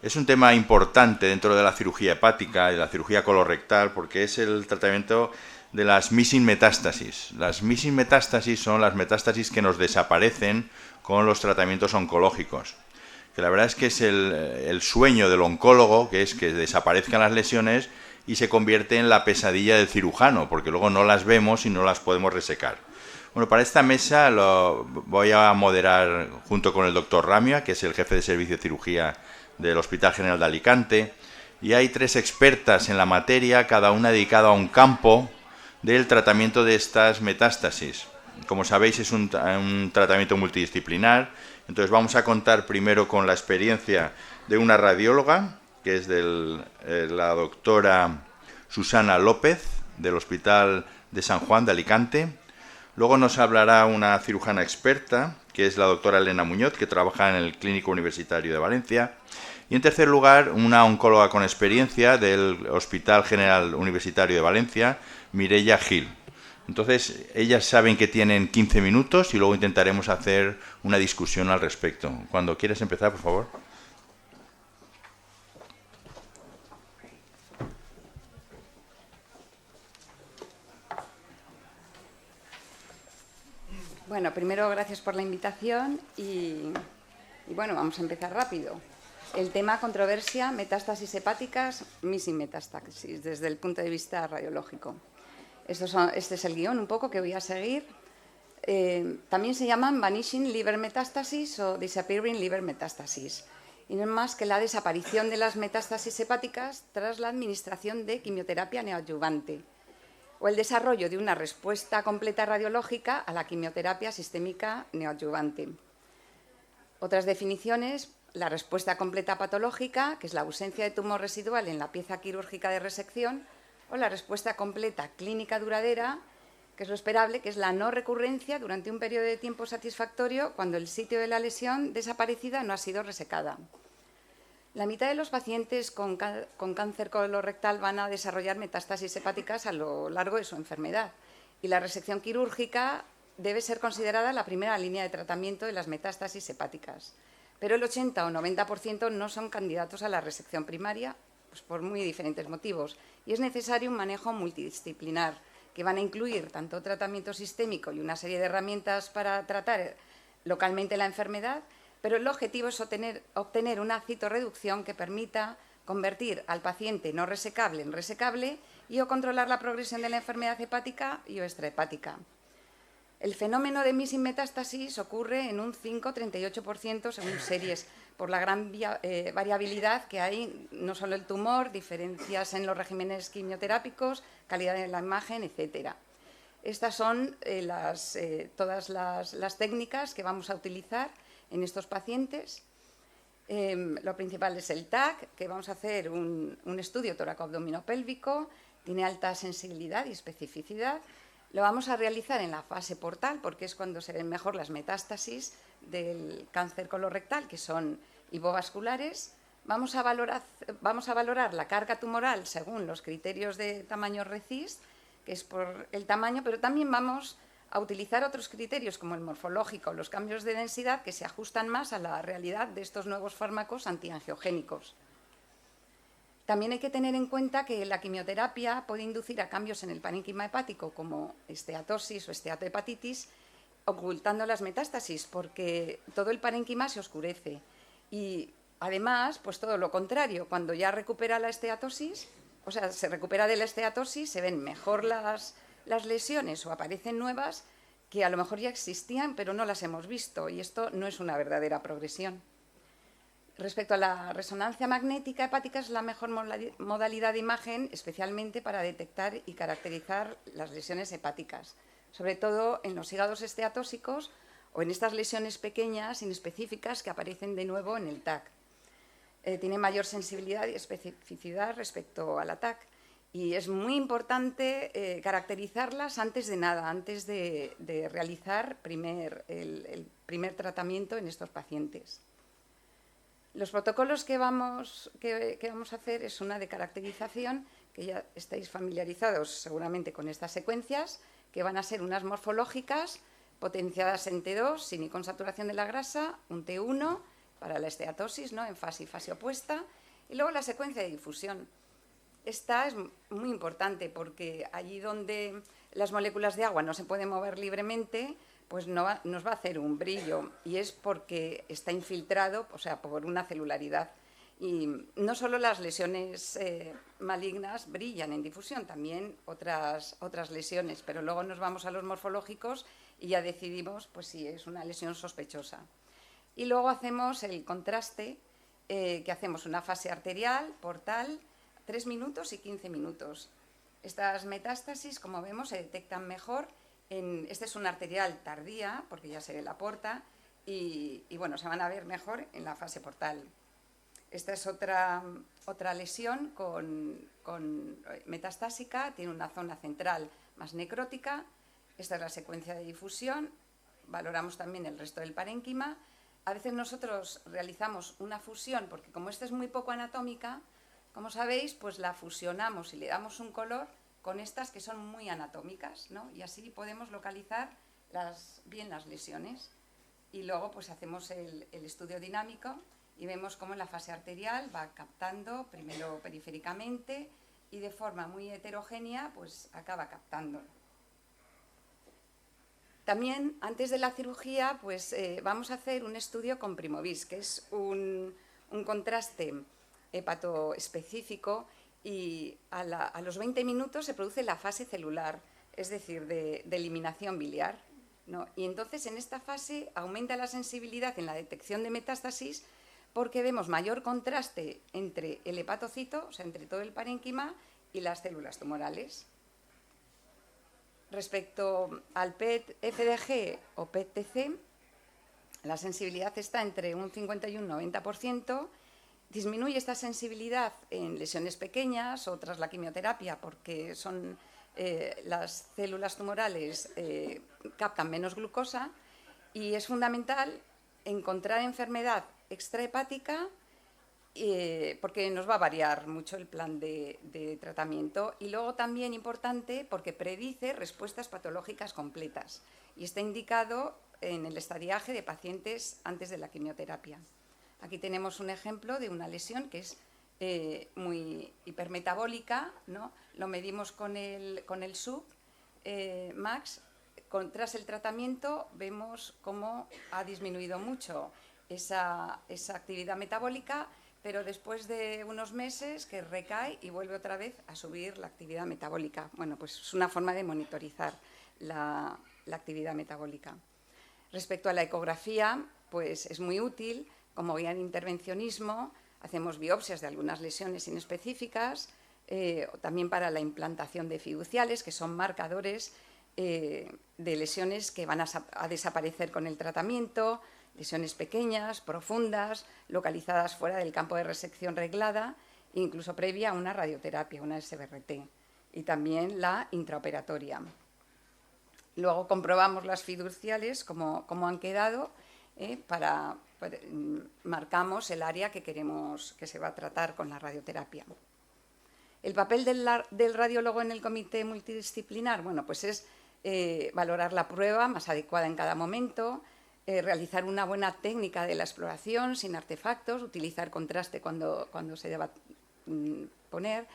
Es un tema importante dentro de la cirugía hepática, de la cirugía colorectal, porque es el tratamiento de las missing metástasis. Las missing metástasis son las metástasis que nos desaparecen con los tratamientos oncológicos. Que la verdad es que es el sueño del oncólogo, que es que desaparezcan las lesiones y se convierte en la pesadilla del cirujano, porque luego no las vemos y no las podemos resecar. Bueno, para esta mesa lo voy a moderar junto con el doctor Ramia, que es el jefe de servicio de cirugía del Hospital General de Alicante, y hay 3 expertas en la materia, cada una dedicada a un campo del tratamiento de estas metástasis. Como sabéis, es un tratamiento multidisciplinar, entonces vamos a contar primero con la experiencia de una radióloga, que es la doctora Susana López, del Hospital de San Juan de Alicante. Luego nos hablará una cirujana experta, que es la doctora Elena Muñoz, que trabaja en el Clínico Universitario de Valencia. Y en tercer lugar, una oncóloga con experiencia del Hospital General Universitario de Valencia, Mireia Gil. Entonces, ellas saben que tienen 15 minutos y luego intentaremos hacer una discusión al respecto. Cuando quieras empezar, por favor. Bueno, primero gracias por la invitación y bueno, vamos a empezar rápido. El tema controversia, metástasis hepáticas, missing metástasis, desde el punto de vista radiológico. Este es el guión un poco que voy a seguir. También se llaman vanishing liver metastasis o disappearing liver metastasis. Y no es más que la desaparición de las metástasis hepáticas tras la administración de quimioterapia neoadyuvante o el desarrollo de una respuesta completa radiológica a la quimioterapia sistémica neoadyuvante. Otras definiciones: la respuesta completa patológica, que es la ausencia de tumor residual en la pieza quirúrgica de resección, o la respuesta completa clínica duradera, que es lo esperable, que es la no recurrencia durante un periodo de tiempo satisfactorio cuando el sitio de la lesión desaparecida no ha sido resecada. La mitad de los pacientes con cáncer colorectal van a desarrollar metástasis hepáticas a lo largo de su enfermedad y la resección quirúrgica debe ser considerada la primera línea de tratamiento de las metástasis hepáticas. Pero el 80 o 90% no son candidatos a la resección primaria, pues por muy diferentes motivos, y es necesario un manejo multidisciplinar que van a incluir tanto tratamiento sistémico y una serie de herramientas para tratar localmente la enfermedad, pero el objetivo es obtener una citorreducción que permita convertir al paciente no resecable en resecable y o controlar la progresión de la enfermedad hepática y o extrahepática. El fenómeno de missing metástasis ocurre en un 5-38% según series, por la gran variabilidad que hay, no solo el tumor, diferencias en los regímenes quimioterápicos, calidad de la imagen, etc. Estas son todas las técnicas que vamos a utilizar en estos pacientes. Lo principal es el TAC, que vamos a hacer un estudio tóraco-abdominopélvico, tiene alta sensibilidad y especificidad. Lo vamos a realizar en la fase portal, porque es cuando se ven mejor las metástasis del cáncer colorectal, que son hipovasculares. Vamos a valorar la carga tumoral según los criterios de tamaño RECIST, que es por el tamaño, pero también vamos a utilizar otros criterios como el morfológico, los cambios de densidad que se ajustan más a la realidad de estos nuevos fármacos antiangiogénicos. También hay que tener en cuenta que la quimioterapia puede inducir a cambios en el parénquima hepático como esteatosis o esteatohepatitis, ocultando las metástasis, porque todo el parénquima se oscurece. Y además, pues todo lo contrario, cuando ya recupera la esteatosis, o sea, se recupera de la esteatosis, se ven mejor las lesiones o aparecen nuevas que a lo mejor ya existían, pero no las hemos visto, y esto no es una verdadera progresión. Respecto a la resonancia magnética hepática, es la mejor modalidad de imagen, especialmente para detectar y caracterizar las lesiones hepáticas, sobre todo en los hígados esteatóxicos o en estas lesiones pequeñas, inespecíficas, que aparecen de nuevo en el TAC. Tiene mayor sensibilidad y especificidad respecto al TAC, y es muy importante caracterizarlas antes de nada, antes de realizar el primer tratamiento en estos pacientes. Los protocolos que vamos a hacer es una de caracterización, que ya estáis familiarizados seguramente con estas secuencias, que van a ser unas morfológicas potenciadas en T2, sin y con saturación de la grasa, un T1 para la esteatosis, ¿no? En fase y fase opuesta. Y luego la secuencia de difusión. Esta es muy importante porque allí donde las moléculas de agua no se pueden mover libremente, pues nos va a hacer un brillo, y es porque está infiltrado, o sea, por una celularidad. Y no solo las lesiones malignas brillan en difusión, también otras lesiones, pero luego nos vamos a los morfológicos y ya decidimos pues, si es una lesión sospechosa. Y luego hacemos el contraste, que hacemos una fase arterial, portal, 3 minutos y 15 minutos. Estas metástasis, como vemos, se detectan mejor. Esta es una arterial tardía, porque ya se ve la porta, y bueno, se van a ver mejor en la fase portal. Esta es otra lesión con metastásica, tiene una zona central más necrótica. Esta es la secuencia de difusión. Valoramos también el resto del parénquima. A veces nosotros realizamos una fusión, porque como esta es muy poco anatómica, como sabéis, pues la fusionamos y le damos un color con estas que son muy anatómicas, ¿no? Y así podemos localizar bien las lesiones. Y luego pues hacemos el estudio dinámico y vemos cómo en la fase arterial va captando primero periféricamente y de forma muy heterogénea pues acaba captando. También antes de la cirugía pues vamos a hacer un estudio con Primovis, que es un contraste hepatoespecífico, y a los 20 minutos se produce la fase celular, es decir, de eliminación biliar, ¿no? Y entonces en esta fase aumenta la sensibilidad en la detección de metástasis porque vemos mayor contraste entre el hepatocito, o sea, entre todo el parénquima y las células tumorales. Respecto al PET-FDG o PET-TC, la sensibilidad está entre un 50 y un 90%. Disminuye esta sensibilidad en lesiones pequeñas o tras la quimioterapia porque las células tumorales captan menos glucosa, y es fundamental encontrar enfermedad extrahepática porque nos va a variar mucho el plan de tratamiento, y luego también importante porque predice respuestas patológicas completas y está indicado en el estadiaje de pacientes antes de la quimioterapia. Aquí tenemos un ejemplo de una lesión que es muy hipermetabólica, ¿no? Lo medimos con el SUB Max. Tras el tratamiento vemos cómo ha disminuido mucho esa actividad metabólica, pero después de unos meses que recae y vuelve otra vez a subir la actividad metabólica. Bueno, pues es una forma de monitorizar la actividad metabólica. Respecto a la ecografía, pues es muy útil como guía de intervencionismo. Hacemos biopsias de algunas lesiones inespecíficas, también para la implantación de fiduciales, que son marcadores de lesiones que van a desaparecer con el tratamiento, lesiones pequeñas, profundas, localizadas fuera del campo de resección reglada, incluso previa a una radioterapia, una SBRT, y también la intraoperatoria. Luego comprobamos las fiduciales, cómo han quedado, marcamos el área que queremos que se va a tratar con la radioterapia. El papel del radiólogo en el comité multidisciplinar, bueno, pues es valorar la prueba más adecuada en cada momento, realizar una buena técnica de la exploración sin artefactos, utilizar contraste cuando se deba poner,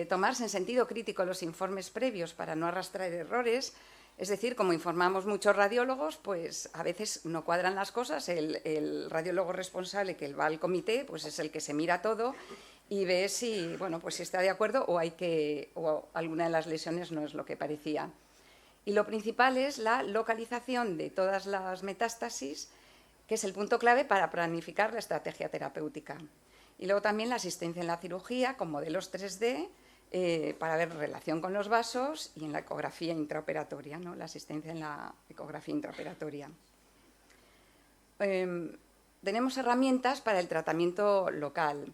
tomarse en sentido crítico los informes previos para no arrastrar errores. Es decir, como informamos muchos radiólogos, pues a veces no cuadran las cosas. El radiólogo responsable que va al comité pues es el que se mira todo y ve si, si está de acuerdo o alguna de las lesiones no es lo que parecía. Y lo principal es la localización de todas las metástasis, que es el punto clave para planificar la estrategia terapéutica. Y luego también la asistencia en la cirugía con modelos 3D, para ver relación con los vasos, y en la ecografía intraoperatoria, ¿no? La asistencia en la ecografía intraoperatoria. Tenemos herramientas para el tratamiento local,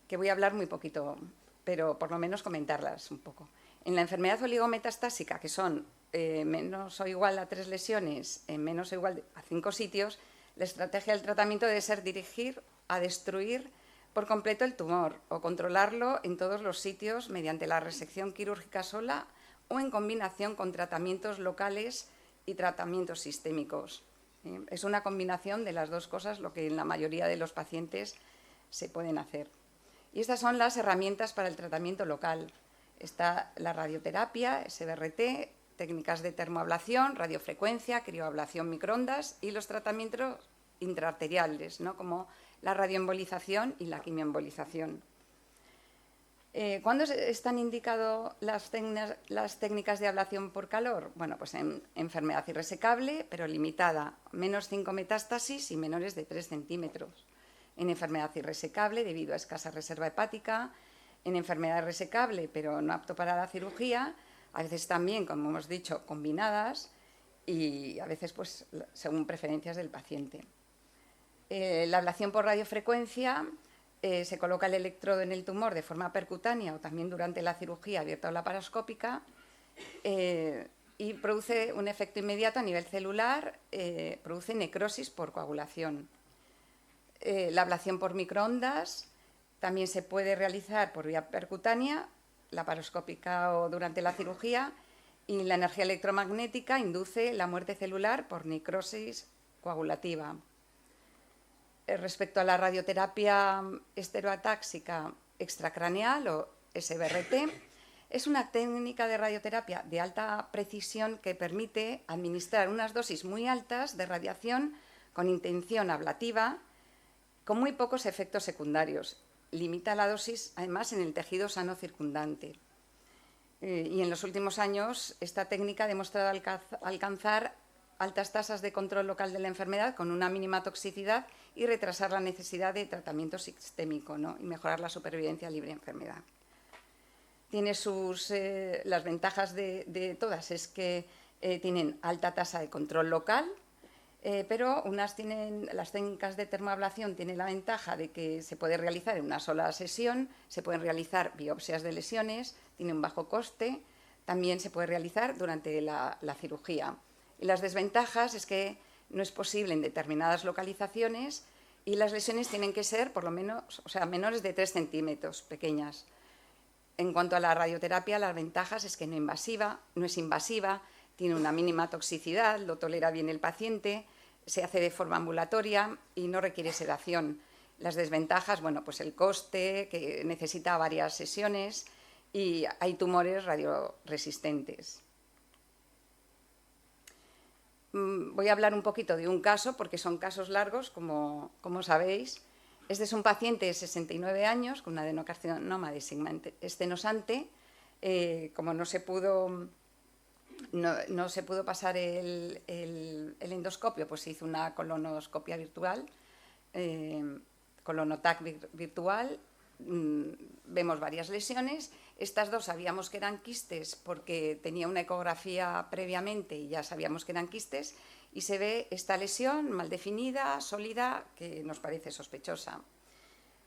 que voy a hablar muy poquito, pero por lo menos comentarlas un poco. En la enfermedad oligometastásica, que son menos o igual a 3 lesiones, menos o igual a 5 sitios, la estrategia del tratamiento debe ser dirigir a destruir por completo el tumor o controlarlo en todos los sitios mediante la resección quirúrgica sola o en combinación con tratamientos locales y tratamientos sistémicos. Es una combinación de las dos cosas lo que en la mayoría de los pacientes se pueden hacer. Y estas son las herramientas para el tratamiento local. Está la radioterapia, SBRT, técnicas de termoablación, radiofrecuencia, crioablación microondas y los tratamientos intraarteriales, ¿no?, como la radioembolización y la quimioembolización. ¿Cuándo están indicadas las técnicas de ablación por calor? Bueno, pues en enfermedad irresecable, pero limitada, menos 5 metástasis y menores de 3 centímetros. En enfermedad irresecable, debido a escasa reserva hepática, en enfermedad irresecable, pero no apto para la cirugía, a veces también, como hemos dicho, combinadas y a veces pues según preferencias del paciente. La ablación por radiofrecuencia, se coloca el electrodo en el tumor de forma percutánea o también durante la cirugía abierta o laparoscópica y produce un efecto inmediato a nivel celular, produce necrosis por coagulación. La ablación por microondas también se puede realizar por vía percutánea, laparoscópica o durante la cirugía, y la energía electromagnética induce la muerte celular por necrosis coagulativa. Respecto a la radioterapia estereotáxica extracraneal o SBRT, es una técnica de radioterapia de alta precisión que permite administrar unas dosis muy altas de radiación con intención ablativa, con muy pocos efectos secundarios. Limita la dosis, además, en el tejido sano circundante. Y en los últimos años, esta técnica ha demostrado alcanzar altas tasas de control local de la enfermedad con una mínima toxicidad y retrasar la necesidad de tratamiento sistémico, ¿no?, y mejorar la supervivencia libre de enfermedad. Tiene las ventajas de todas, es que tienen alta tasa de control local, pero las técnicas de termoablación tienen la ventaja de que se puede realizar en una sola sesión, se pueden realizar biopsias de lesiones, tiene un bajo coste, también se puede realizar durante la cirugía. Y las desventajas es que no es posible en determinadas localizaciones y las lesiones tienen que ser por lo menos, menores de 3 centímetros, pequeñas. En cuanto a la radioterapia, las ventajas es que no es invasiva, tiene una mínima toxicidad, lo tolera bien el paciente, se hace de forma ambulatoria y no requiere sedación. Las desventajas, bueno, pues el coste, que necesita varias sesiones y hay tumores radioresistentes. Voy a hablar un poquito de un caso, porque son casos largos, como sabéis. Este es un paciente de 69 años con un adenocarcinoma de segmento estenosante. Como no se pudo pasar el endoscopio, pues se hizo una colonoscopia virtual, colonotac virtual. Vemos varias lesiones. Estas dos sabíamos que eran quistes porque tenía una ecografía previamente y ya sabíamos que eran quistes, y se ve esta lesión mal definida, sólida, que nos parece sospechosa.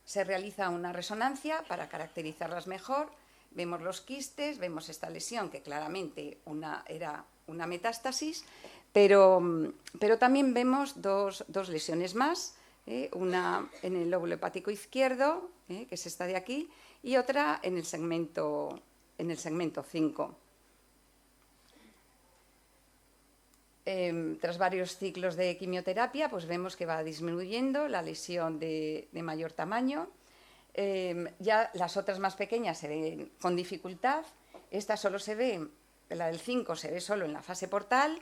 Se realiza una resonancia para caracterizarlas mejor, vemos los quistes, vemos esta lesión que claramente era una metástasis, pero también vemos dos lesiones más, una en el lóbulo hepático izquierdo, que es esta de aquí, y otra en el segmento 5. Tras varios ciclos de quimioterapia, pues vemos que va disminuyendo la lesión de mayor tamaño. Ya las otras más pequeñas se ven con dificultad. Esta solo se ve, la del 5 se ve solo en la fase portal.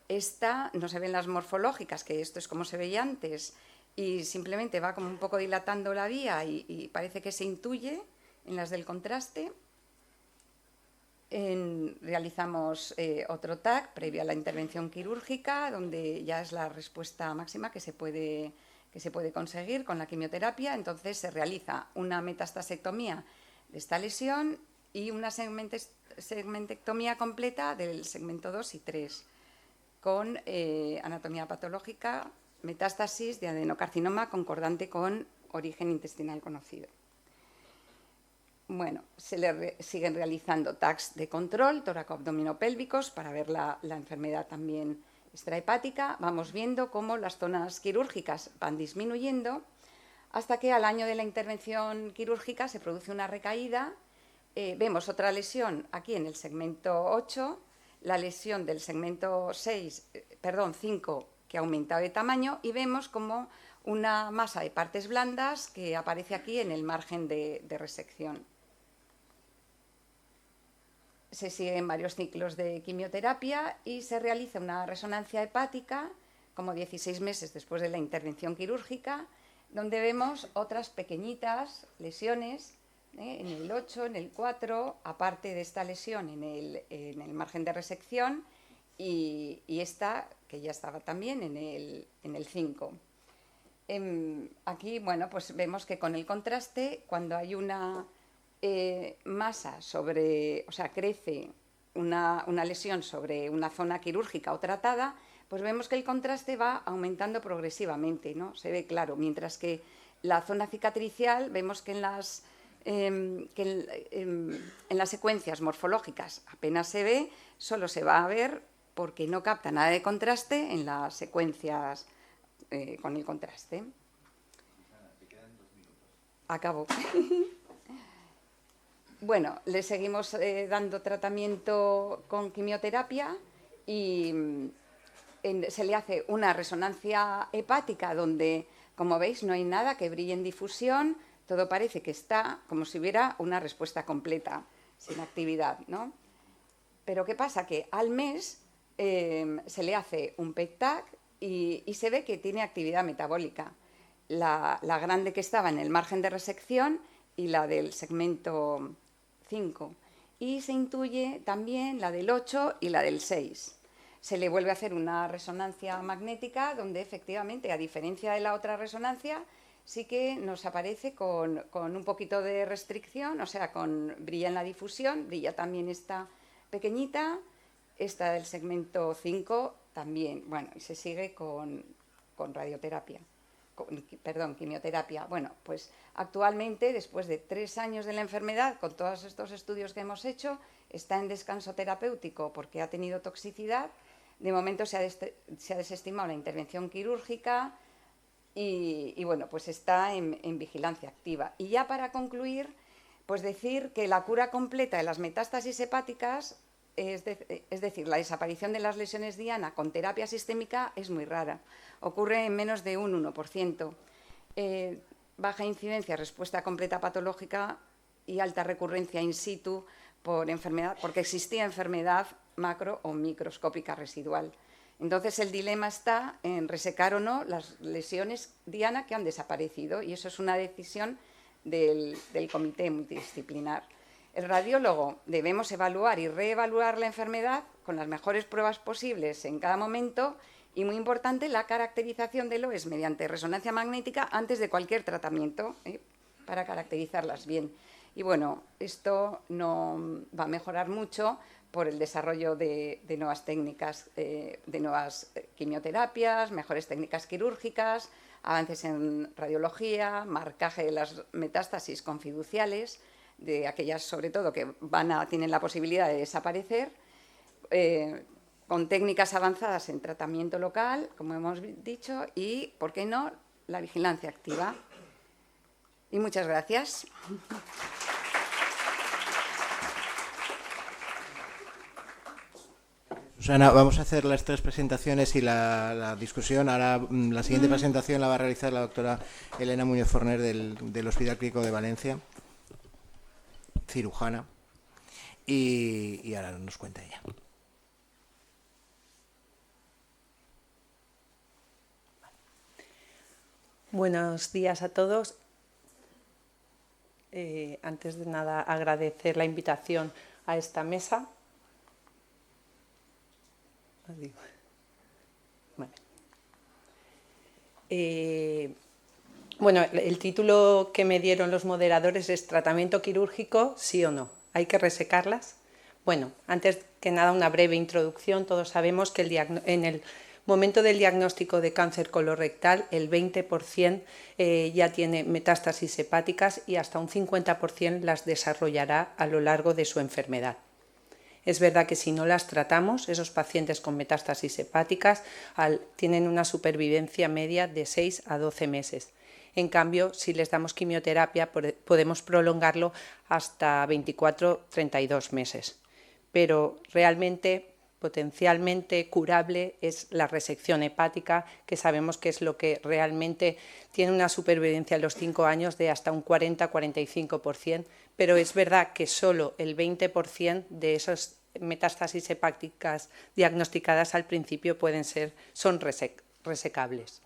Esta no se ven las morfológicas, que esto es como se veía antes, y simplemente va como un poco dilatando la vía y parece que se intuye en las del contraste. Realizamos otro TAC previo a la intervención quirúrgica, donde ya es la respuesta máxima que se puede conseguir con la quimioterapia. Entonces se realiza una metastasectomía de esta lesión y una segmentectomía completa del segmento 2 y 3, con anatomía patológica, metástasis de adenocarcinoma concordante con origen intestinal conocido. Bueno, se le siguen realizando TACs de control tóraco-abdominopélvicos para ver la enfermedad también extrahepática. Vamos viendo cómo las zonas quirúrgicas van disminuyendo hasta que al año de la intervención quirúrgica se produce una recaída. Vemos otra lesión aquí en el segmento 8, la lesión del segmento 5, que ha aumentado de tamaño y vemos como una masa de partes blandas que aparece aquí en el margen de resección. Se siguen varios ciclos de quimioterapia y se realiza una resonancia hepática, como 16 meses después de la intervención quirúrgica, donde vemos otras pequeñitas lesiones en el 8, en el 4, aparte de esta lesión en el margen de resección y esta que ya estaba también en el 5. Aquí, bueno, pues vemos que con el contraste, cuando hay una masa sobre, o sea, crece una lesión sobre una zona quirúrgica o tratada, pues vemos que el contraste va aumentando progresivamente, ¿no? Se ve claro, mientras que la zona cicatricial vemos que en las secuencias morfológicas apenas se ve, solo se va a ver porque no capta nada de contraste en las secuencias con el contraste. Te quedan 2 minutos. Acabo. Bueno, le seguimos dando tratamiento con quimioterapia y se le hace una resonancia hepática donde, como veis, no hay nada que brille en difusión, todo parece que está como si hubiera una respuesta completa, sin actividad, ¿no? Pero ¿qué pasa? Que al mes se le hace un PET-TAC y se ve que tiene actividad metabólica. La grande que estaba en el margen de resección y la del segmento 5. Y se intuye también la del 8 y la del 6. Se le vuelve a hacer una resonancia magnética donde efectivamente, a diferencia de la otra resonancia, sí que nos aparece con un poquito de restricción, o sea, brilla en la difusión, brilla también esta pequeñita, esta del segmento 5 también. Bueno, y se sigue con radioterapia. Quimioterapia. Bueno, pues actualmente, después de 3 años de la enfermedad, con todos estos estudios que hemos hecho, está en descanso terapéutico porque ha tenido toxicidad. De momento se ha desestimado la intervención quirúrgica y bueno, pues está en vigilancia activa. Y ya para concluir, pues decir que la cura completa de las metástasis hepáticas, es decir, la desaparición de las lesiones diana con terapia sistémica es muy rara. Ocurre en menos de un 1%. Baja incidencia, respuesta completa patológica y alta recurrencia in situ por enfermedad, porque existía enfermedad macro o microscópica residual. Entonces el dilema está en resecar o no las lesiones diana que han desaparecido y eso es una decisión del comité multidisciplinar. El radiólogo debemos evaluar y reevaluar la enfermedad con las mejores pruebas posibles en cada momento y, muy importante, la caracterización del OES mediante resonancia magnética antes de cualquier tratamiento, para caracterizarlas bien. Y bueno, esto no va a mejorar mucho por el desarrollo de nuevas técnicas, de nuevas quimioterapias, mejores técnicas quirúrgicas, avances en radiología, marcaje de las metástasis con fiduciales, de aquellas sobre todo que tienen la posibilidad de desaparecer, con técnicas avanzadas en tratamiento local, como hemos dicho, y, ¿por qué no?, la vigilancia activa. Y muchas gracias. Susana, vamos a hacer las 3 presentaciones y la discusión. Ahora la siguiente presentación la va a realizar la doctora Elena Muñoz Forner del Hospital Clínico de Valencia, cirujana, y ahora nos cuenta ella. Buenos días a todos. Antes de nada, agradecer la invitación a esta mesa. Bueno, el título que me dieron los moderadores es ¿tratamiento quirúrgico, sí o no? ¿Hay que resecarlas? Bueno, antes que nada una breve introducción. Todos sabemos que en el momento del diagnóstico de cáncer colorectal el 20% ya tiene metástasis hepáticas y hasta un 50% las desarrollará a lo largo de su enfermedad. Es verdad que si no las tratamos, esos pacientes con metástasis hepáticas tienen una supervivencia media de 6 a 12 meses. En cambio, si les damos quimioterapia, podemos prolongarlo hasta 24-32 meses. Pero realmente potencialmente curable es la resección hepática, que sabemos que es lo que realmente tiene una supervivencia a los 5 años de hasta un 40-45%, pero es verdad que solo el 20% de esas metástasis hepáticas diagnosticadas al principio son resecables.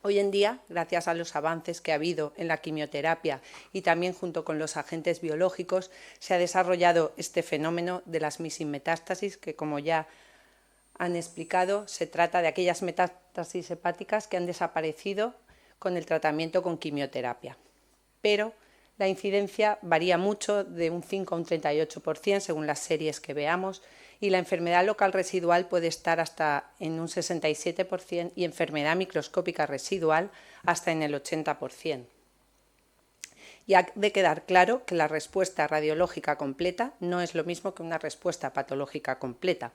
Hoy en día, gracias a los avances que ha habido en la quimioterapia y también junto con los agentes biológicos, se ha desarrollado este fenómeno de las missing metástasis, que como ya han explicado, se trata de aquellas metástasis hepáticas que han desaparecido con el tratamiento con quimioterapia. Pero la incidencia varía mucho, de un 5 a un 38%, según las series que veamos, y la enfermedad local residual puede estar hasta en un 67% y enfermedad microscópica residual hasta en el 80%. Y ha de quedar claro que la respuesta radiológica completa no es lo mismo que una respuesta patológica completa.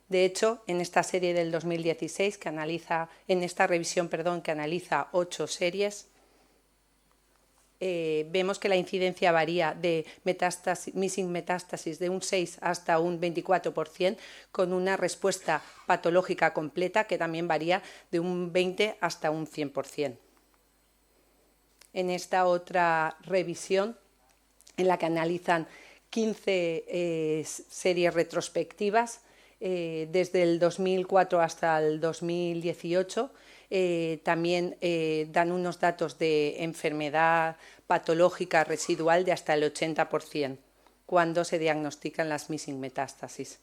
De hecho, en esta serie del 2016, en esta revisión que analiza 8 series, vemos que la incidencia varía de missing metástasis de un 6 hasta un 24%, con una respuesta patológica completa que también varía de un 20 hasta un 100%. En esta otra revisión, en la que analizan 15 series retrospectivas, desde el 2004 hasta el 2018, también dan unos datos de enfermedad patológica residual de hasta el 80% cuando se diagnostican las missing metástasis.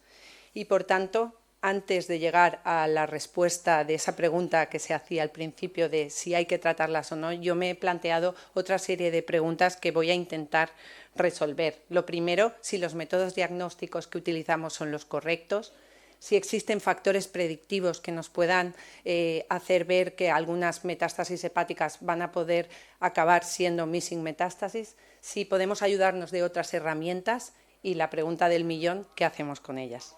Y por tanto, antes de llegar a la respuesta de esa pregunta que se hacía al principio de si hay que tratarlas o no, yo me he planteado otra serie de preguntas que voy a intentar resolver. Lo primero, si los métodos diagnósticos que utilizamos son los correctos, si existen factores predictivos que nos puedan hacer ver que algunas metástasis hepáticas van a poder acabar siendo missing metástasis, si podemos ayudarnos de otras herramientas y la pregunta del millón, ¿qué hacemos con ellas?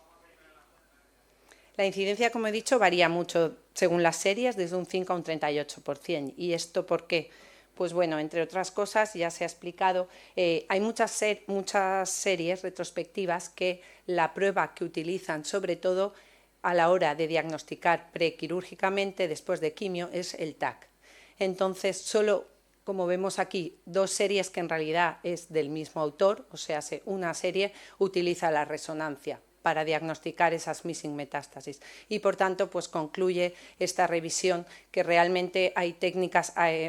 La incidencia, como he dicho, varía mucho según las series, desde un 5 a un 38%. ¿Y esto por qué? Pues bueno, entre otras cosas, ya se ha explicado, hay muchas series retrospectivas que la prueba que utilizan, sobre todo a la hora de diagnosticar prequirúrgicamente después de quimio, es el TAC. Entonces, solo, como vemos aquí, 2 series que en realidad es del mismo autor, o sea, una serie utiliza la resonancia para diagnosticar esas missing metástasis. Y por tanto, pues concluye esta revisión que realmente hay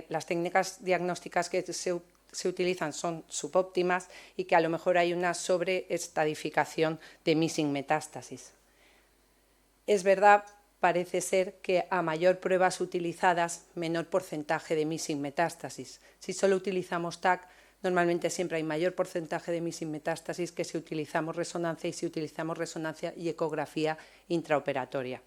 las técnicas diagnósticas que se utilizan son subóptimas y que a lo mejor hay una sobreestadificación de missing metástasis. Es verdad, parece ser que a mayor pruebas utilizadas, menor porcentaje de missing metástasis. Si solo utilizamos TAC, normalmente siempre hay mayor porcentaje de missing metástasis que si utilizamos resonancia y si utilizamos resonancia y ecografía intraoperatoria.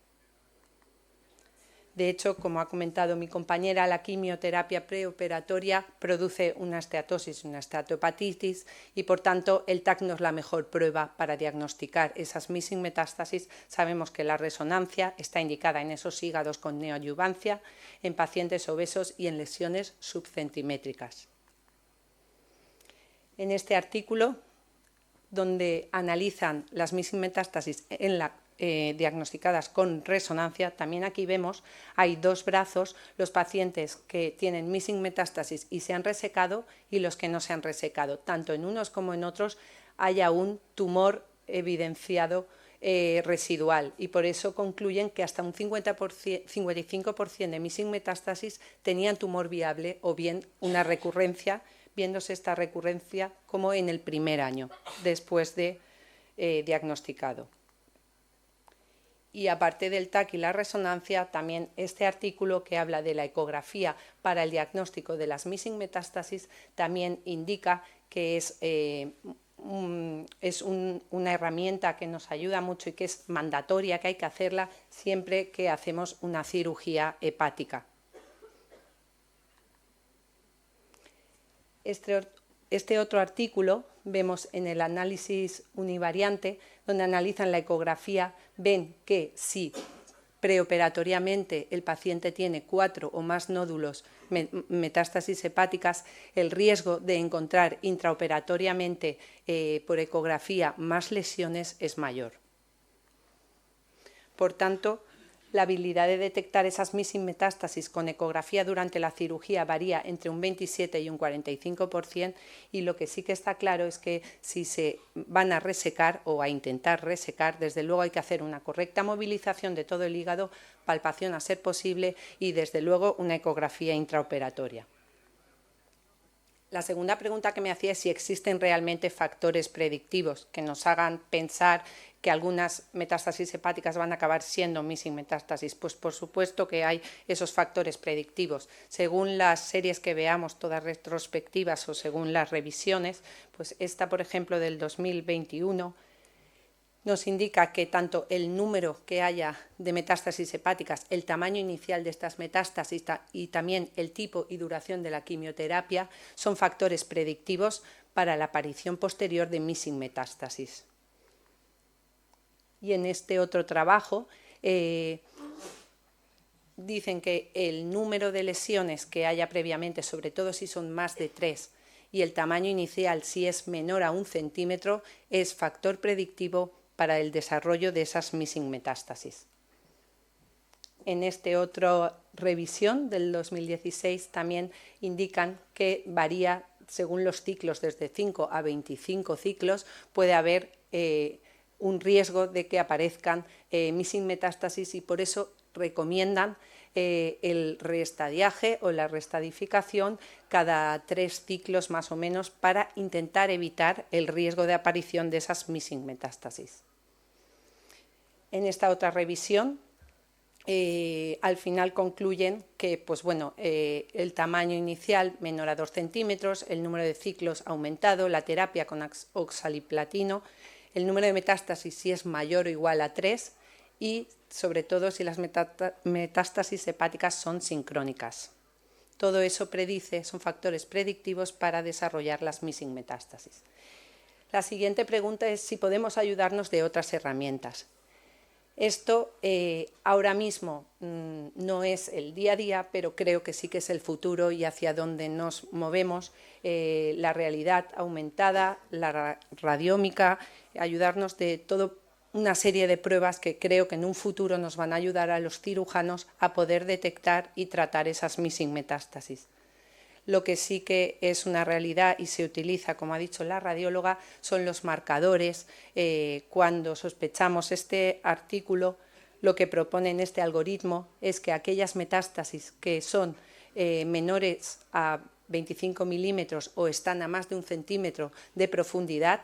De hecho, como ha comentado mi compañera, la quimioterapia preoperatoria produce una esteatosis, una estatohepatitis y, por tanto, el TAC no es la mejor prueba para diagnosticar esas missing metástasis. Sabemos que la resonancia está indicada en esos hígados con neoadyuvancia, en pacientes obesos y en lesiones subcentimétricas. En este artículo, donde analizan las missing metástasis diagnosticadas con resonancia, también aquí vemos, hay 2 brazos, los pacientes que tienen missing metástasis y se han resecado y los que no se han resecado. Tanto en unos como en otros haya un tumor evidenciado residual y por eso concluyen que hasta un 55% de missing metástasis tenían tumor viable o bien una recurrencia, viéndose esta recurrencia como en el primer año después de diagnosticado. Y aparte del TAC y la resonancia, también este artículo que habla de la ecografía para el diagnóstico de las missing metástasis también indica que es una herramienta que nos ayuda mucho y que es mandatoria, que hay que hacerla siempre que hacemos una cirugía hepática. Este otro artículo vemos en el análisis univariante, donde analizan la ecografía, ven que si preoperatoriamente el paciente tiene 4 o más nódulos metástasis hepáticas, el riesgo de encontrar intraoperatoriamente por ecografía más lesiones es mayor. Por tanto, la habilidad de detectar esas missing metástasis con ecografía durante la cirugía varía entre un 27 y un 45%, y lo que sí que está claro es que si se van a resecar o a intentar resecar, desde luego hay que hacer una correcta movilización de todo el hígado, palpación a ser posible y desde luego una ecografía intraoperatoria. La segunda pregunta que me hacía es si existen realmente factores predictivos que nos hagan pensar que algunas metástasis hepáticas van a acabar siendo missing metástasis. Pues por supuesto que hay esos factores predictivos. Según las series que veamos, todas retrospectivas o según las revisiones, pues esta, por ejemplo, del 2021, nos indica que tanto el número que haya de metástasis hepáticas, el tamaño inicial de estas metástasis y también el tipo y duración de la quimioterapia son factores predictivos para la aparición posterior de missing metástasis. Y en este otro trabajo dicen que el número de lesiones que haya previamente, sobre todo si son más de 3, y el tamaño inicial si es menor a 1 centímetro, es factor predictivo para el desarrollo de esas missing metástasis. En esta otra revisión del 2016 también indican que varía según los ciclos, desde 5 a 25 ciclos, puede haber un riesgo de que aparezcan missing metástasis, y por eso recomiendan el reestadiaje o la reestadificación cada 3 ciclos más o menos para intentar evitar el riesgo de aparición de esas missing metástasis. En esta otra revisión, al final concluyen que pues bueno, el tamaño inicial menor a 2 centímetros, el número de ciclos aumentado, la terapia con oxaliplatino, el número de metástasis si es mayor o igual a 3 y sobre todo si las metástasis hepáticas son sincrónicas. Todo eso predice, son factores predictivos para desarrollar las missing metástasis. La siguiente pregunta es si podemos ayudarnos de otras herramientas. Esto ahora mismo no es el día a día, pero creo que sí que es el futuro y hacia donde nos movemos, la realidad aumentada, la radiómica, ayudarnos de toda una serie de pruebas que creo que en un futuro nos van a ayudar a los cirujanos a poder detectar y tratar esas missing metástasis. Lo que sí que es una realidad y se utiliza, como ha dicho la radióloga, son los marcadores. Cuando sospechamos este artículo, lo que propone en este algoritmo es que aquellas metástasis que son menores a 25 milímetros o están a más de 1 centímetro de profundidad,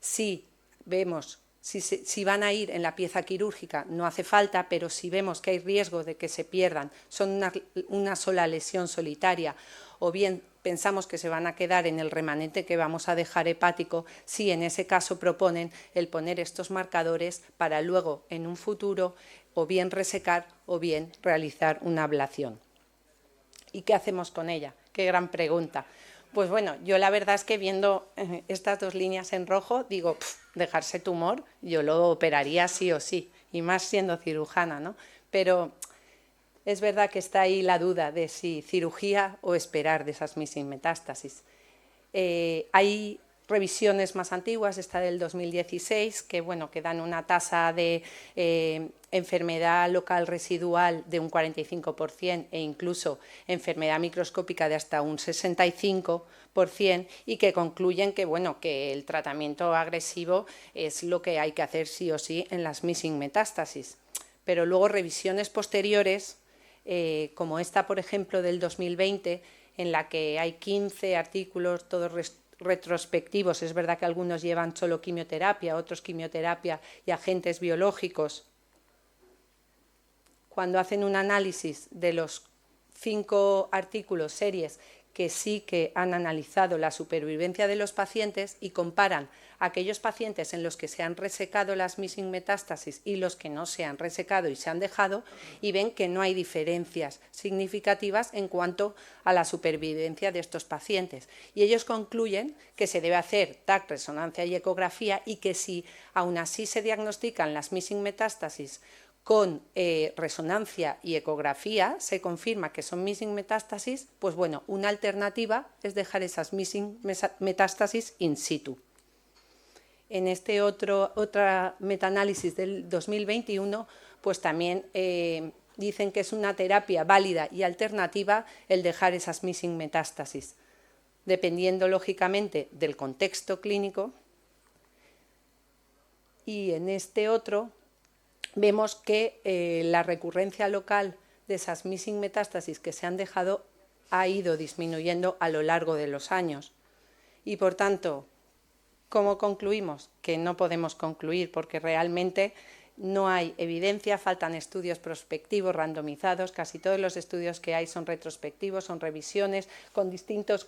si vemos si van a ir en la pieza quirúrgica no hace falta, pero si vemos que hay riesgo de que se pierdan, son una sola lesión solitaria, o bien pensamos que se van a quedar en el remanente que vamos a dejar hepático, sí, en ese caso proponen el poner estos marcadores para luego en un futuro o bien resecar o bien realizar una ablación. ¿Y qué hacemos con ella? Qué gran pregunta. Pues bueno, yo la verdad es que viendo estas 2 líneas en rojo, digo, dejarse tumor, yo lo operaría sí o sí, y más siendo cirujana, ¿no? Pero es verdad que está ahí la duda de si cirugía o esperar de esas missing metástasis. Hay revisiones más antiguas, esta del 2016, que, bueno, que dan una tasa de enfermedad local residual de un 45% e incluso enfermedad microscópica de hasta un 65%, y que concluyen que, bueno, que el tratamiento agresivo es lo que hay que hacer sí o sí en las missing metástasis. Pero luego revisiones posteriores, como esta, por ejemplo, del 2020, en la que hay 15 artículos, todos retrospectivos, es verdad que algunos llevan solo quimioterapia, otros quimioterapia y agentes biológicos. Cuando hacen un análisis de los 5 artículos, series, que sí que han analizado la supervivencia de los pacientes y comparan aquellos pacientes en los que se han resecado las missing metástasis y los que no se han resecado y se han dejado, y ven que no hay diferencias significativas en cuanto a la supervivencia de estos pacientes. Y ellos concluyen que se debe hacer TAC, resonancia y ecografía, y que si aún así se diagnostican las missing metástasis con resonancia y ecografía, se confirma que son missing metástasis, pues bueno, una alternativa es dejar esas missing metástasis in situ. En este otro metaanálisis del 2021 pues también dicen que es una terapia válida y alternativa el dejar esas missing metástasis, dependiendo lógicamente del contexto clínico. Y en este otro vemos que la recurrencia local de esas missing metástasis que se han dejado ha ido disminuyendo a lo largo de los años. Y por tanto, ¿cómo concluimos? Que no podemos concluir porque realmente no hay evidencia, faltan estudios prospectivos randomizados, casi todos los estudios que hay son retrospectivos, son revisiones,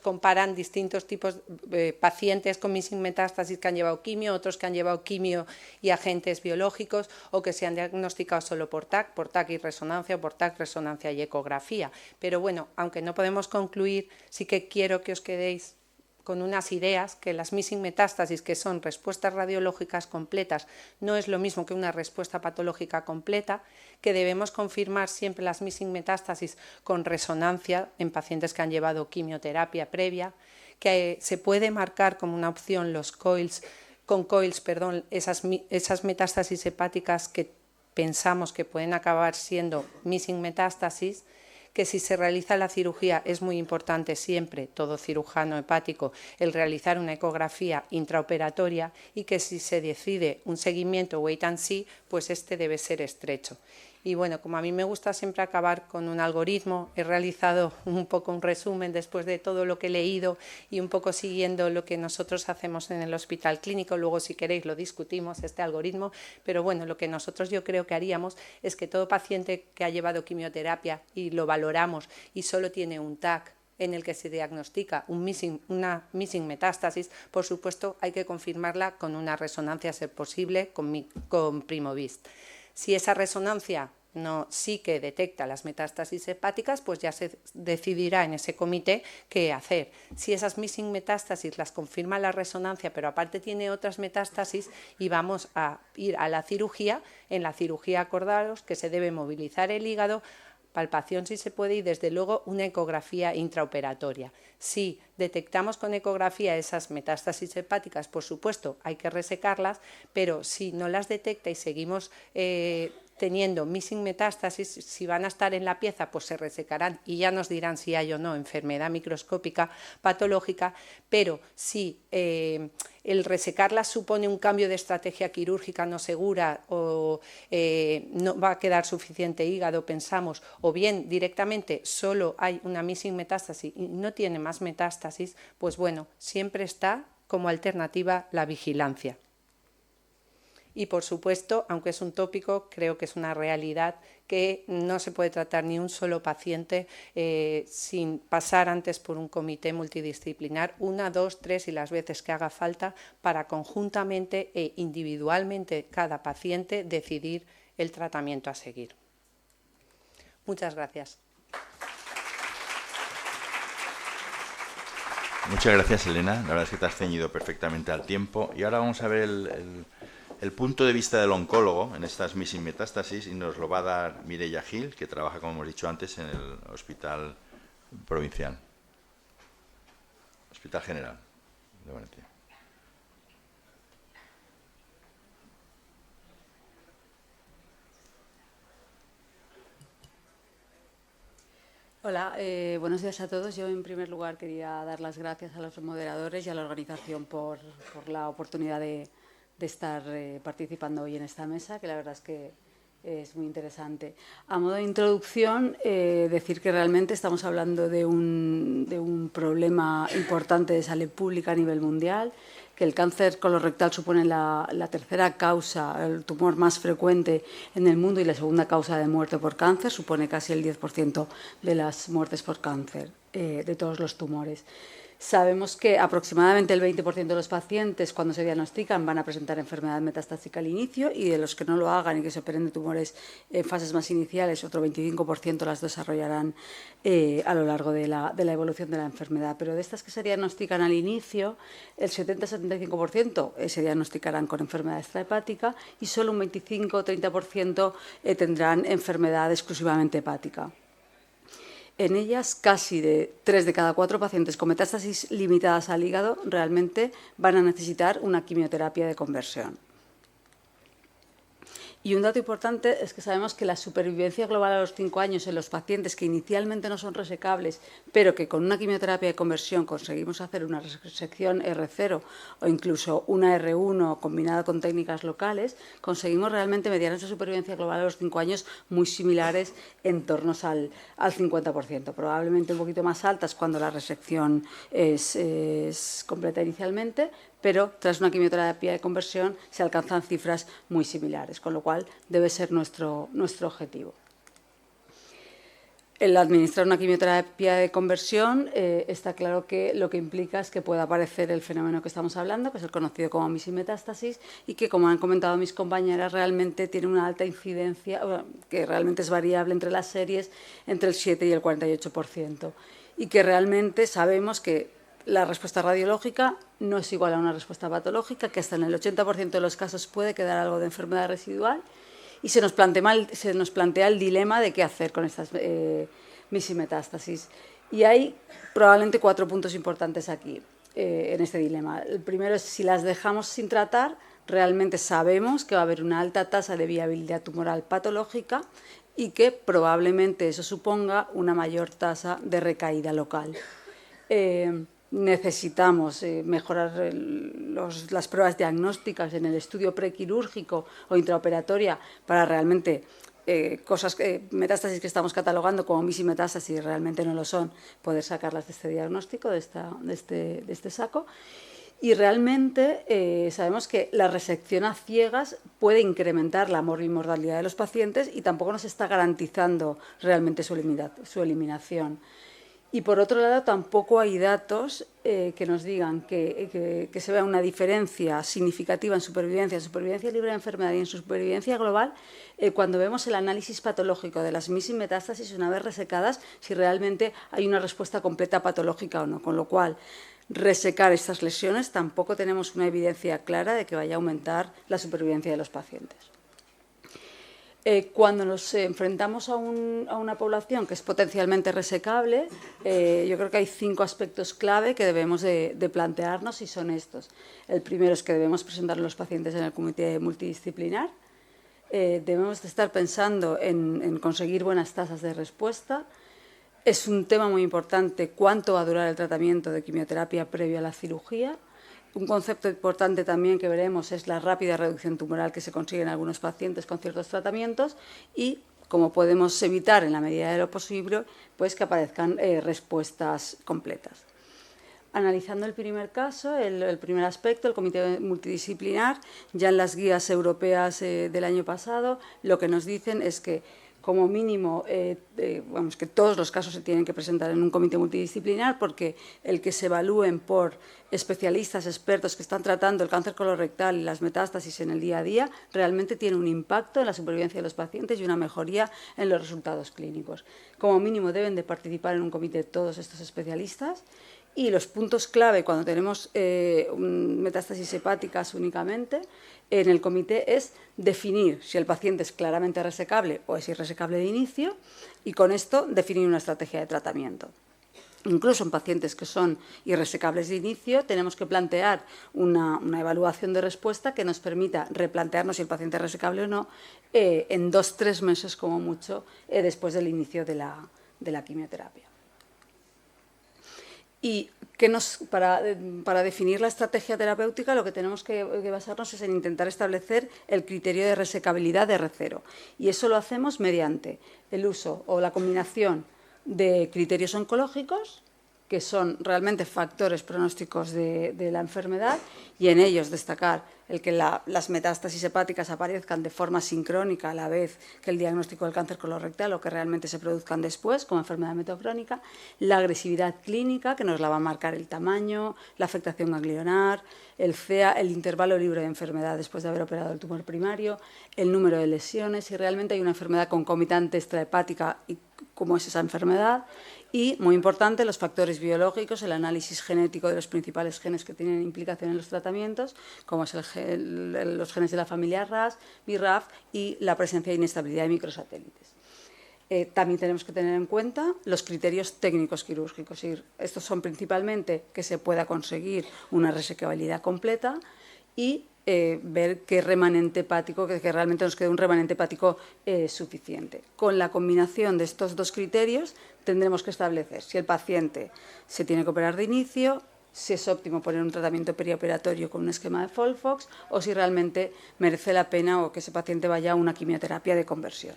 comparan distintos tipos de pacientes con missing metástasis que han llevado quimio, otros que han llevado quimio y agentes biológicos o que se han diagnosticado solo por TAC y resonancia o por TAC, resonancia y ecografía. Pero bueno, aunque no podemos concluir, sí que quiero que os quedéis con unas ideas que las missing metástasis, que son respuestas radiológicas completas, no es lo mismo que una respuesta patológica completa, que debemos confirmar siempre las missing metástasis con resonancia en pacientes que han llevado quimioterapia previa, que se puede marcar como una opción los coils, esas metástasis hepáticas que pensamos que pueden acabar siendo missing metástasis, que si se realiza la cirugía es muy importante siempre, todo cirujano hepático, el realizar una ecografía intraoperatoria y que si se decide un seguimiento wait and see, pues este debe ser estrecho. Y bueno, como a mí me gusta siempre acabar con un algoritmo, he realizado un poco un resumen después de todo lo que he leído y un poco siguiendo lo que nosotros hacemos en el hospital clínico. Luego, si queréis, lo discutimos, este algoritmo. Pero bueno, lo que nosotros yo creo que haríamos es que todo paciente que ha llevado quimioterapia y lo valoramos y solo tiene un TAC en el que se diagnostica una missing metástasis, por supuesto hay que confirmarla con una resonancia, a ser posible, con Primovist. Si esa resonancia sí que detecta las metástasis hepáticas, pues ya se decidirá en ese comité qué hacer. Si esas missing metástasis las confirma la resonancia, pero aparte tiene otras metástasis, y vamos a ir a la cirugía, en la cirugía acordaros que se debe movilizar el hígado, palpación si se puede y desde luego una ecografía intraoperatoria. Si detectamos con ecografía esas metástasis hepáticas, por supuesto hay que resecarlas, pero si no las detecta y seguimos teniendo missing metástasis, si van a estar en la pieza, pues se resecarán y ya nos dirán si hay o no enfermedad microscópica patológica, pero si el resecarlas supone un cambio de estrategia quirúrgica no segura o no va a quedar suficiente hígado, pensamos, o bien directamente solo hay una missing metástasis y no tiene más metástasis, pues bueno, siempre está como alternativa la vigilancia. Y, por supuesto, aunque es un tópico, creo que es una realidad que no se puede tratar ni un solo paciente sin pasar antes por un comité multidisciplinar, 1, 2, 3 y las veces que haga falta, para conjuntamente e individualmente cada paciente decidir el tratamiento a seguir. Muchas gracias. Muchas gracias, Elena. La verdad es que te has ceñido perfectamente al tiempo. Y ahora vamos a ver el punto de vista del oncólogo en estas missing metástasis y nos lo va a dar Mireia Gil, que trabaja, como hemos dicho antes, en el Hospital Provincial, Hospital General de Valencia. Hola, buenos días a todos. Yo, en primer lugar, quería dar las gracias a los moderadores y a la organización por la oportunidad de estar participando hoy en esta mesa, que la verdad es que es muy interesante. A modo de introducción, decir que realmente estamos hablando de un problema importante de salud pública a nivel mundial, que el cáncer colorectal supone la tercera causa, el tumor más frecuente en el mundo y la segunda causa de muerte por cáncer, supone casi el 10% de las muertes por cáncer, de todos los tumores. Sabemos que aproximadamente el 20% de los pacientes, cuando se diagnostican, van a presentar enfermedad metastásica al inicio, y de los que no lo hagan y que se operen de tumores en fases más iniciales, otro 25% las desarrollarán a lo largo de la evolución de la enfermedad. Pero de estas que se diagnostican al inicio, el 70-75% se diagnosticarán con enfermedad extrahepática y solo un 25-30% tendrán enfermedad exclusivamente hepática. En ellas, casi 3 de cada 4 pacientes con metástasis limitadas al hígado realmente van a necesitar una quimioterapia de conversión. Y un dato importante es que sabemos que la supervivencia global a los 5 años en los pacientes que inicialmente no son resecables, pero que con una quimioterapia de conversión conseguimos hacer una resección R0 o incluso una R1 combinada con técnicas locales, conseguimos realmente medianas de supervivencia global a los 5 años muy similares en torno al 50%, probablemente un poquito más altas cuando la resección es completa inicialmente, pero tras una quimioterapia de conversión se alcanzan cifras muy similares, con lo cual debe ser nuestro objetivo. El administrar una quimioterapia de conversión está claro que lo que implica es que pueda aparecer el fenómeno que estamos hablando, que es el conocido como misimetástasis, y que, como han comentado mis compañeras, realmente tiene una alta incidencia, que realmente es variable entre las series, entre el 7 y el 48%, y que realmente sabemos que la respuesta radiológica no es igual a una respuesta patológica, que hasta en el 80% de los casos puede quedar algo de enfermedad residual, y se nos plantea el dilema de qué hacer con estas misimetástasis. Y hay probablemente 4 puntos importantes aquí, en este dilema. El primero es, si las dejamos sin tratar, realmente sabemos que va a haber una alta tasa de viabilidad tumoral patológica y que probablemente eso suponga una mayor tasa de recaída local. Necesitamos mejorar las pruebas diagnósticas en el estudio prequirúrgico o intraoperatoria para realmente metástasis que estamos catalogando como misimetástasis realmente no lo son, poder sacarlas de este diagnóstico, de este saco. Y realmente sabemos que la resección a ciegas puede incrementar la morbimortalidad de los pacientes y tampoco nos está garantizando realmente su eliminación. Y por otro lado, tampoco hay datos que nos digan que se vea una diferencia significativa en supervivencia libre de enfermedad y en supervivencia global, cuando vemos el análisis patológico de las misimetástasis una vez resecadas, si realmente hay una respuesta completa patológica o no. Con lo cual, resecar estas lesiones tampoco tenemos una evidencia clara de que vaya a aumentar la supervivencia de los pacientes. Cuando nos enfrentamos a una población que es potencialmente resecable, yo creo que hay 5 aspectos clave que debemos de plantearnos, y son estos. El primero es que debemos presentar a los pacientes en el comité multidisciplinar. Debemos de estar pensando en conseguir buenas tasas de respuesta. Es un tema muy importante cuánto va a durar el tratamiento de quimioterapia previo a la cirugía. Un concepto importante también que veremos es la rápida reducción tumoral que se consigue en algunos pacientes con ciertos tratamientos y cómo podemos evitar en la medida de lo posible pues que aparezcan respuestas completas. Analizando el primer caso, el primer aspecto, el comité multidisciplinar, ya en las guías europeas del año pasado, lo que nos dicen es que como mínimo, que todos los casos se tienen que presentar en un comité multidisciplinar, porque el que se evalúen por especialistas, expertos que están tratando el cáncer colorectal y las metástasis en el día a día, realmente tiene un impacto en la supervivencia de los pacientes y una mejoría en los resultados clínicos. Como mínimo deben de participar en un comité todos estos especialistas. Y los puntos clave cuando tenemos metástasis hepáticas únicamente en el comité es definir si el paciente es claramente resecable o es irresecable de inicio y con esto definir una estrategia de tratamiento. Incluso en pacientes que son irresecables de inicio tenemos que plantear una evaluación de respuesta que nos permita replantearnos si el paciente es resecable o no en 2-3 meses como mucho después del inicio de la quimioterapia. Y para definir la estrategia terapéutica lo que tenemos que basarnos es en intentar establecer el criterio de resecabilidad de R0. Y eso lo hacemos mediante el uso o la combinación de criterios oncológicos, que son realmente factores pronósticos de la enfermedad, y en ellos destacar el que las metástasis hepáticas aparezcan de forma sincrónica a la vez que el diagnóstico del cáncer colorectal o que realmente se produzcan después como enfermedad metocrónica, la agresividad clínica, que nos la va a marcar el tamaño, la afectación ganglionar, el CEA, el intervalo libre de enfermedad después de haber operado el tumor primario, el número de lesiones, si realmente hay una enfermedad concomitante extrahepática y cómo es esa enfermedad. Y, muy importante, los factores biológicos, el análisis genético de los principales genes que tienen implicación en los tratamientos, como es los genes de la familia RAS, BRAF y la presencia de inestabilidad de microsatélites. También tenemos que tener en cuenta los criterios técnicos quirúrgicos. Estos son principalmente que se pueda conseguir una resecabilidad completa y ver qué remanente hepático, que realmente nos quede un remanente hepático suficiente. Con la combinación de estos dos criterios tendremos que establecer si el paciente se tiene que operar de inicio, si es óptimo poner un tratamiento perioperatorio con un esquema de FOLFOX o si realmente merece la pena o que ese paciente vaya a una quimioterapia de conversión.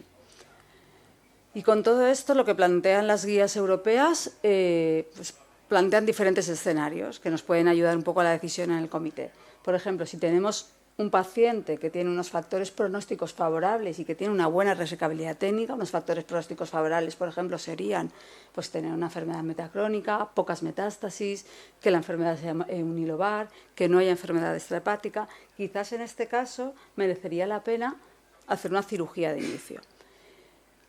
Y con todo esto, lo que plantean las guías europeas, pues plantean diferentes escenarios que nos pueden ayudar un poco a la decisión en el comité. Por ejemplo, si tenemos un paciente que tiene unos factores pronósticos favorables y que tiene una buena resecabilidad técnica, unos factores pronósticos favorables, por ejemplo, serían pues, tener una enfermedad metacrónica, pocas metástasis, que la enfermedad sea unilobar, que no haya enfermedad extrahepática. Quizás en este caso merecería la pena hacer una cirugía de inicio.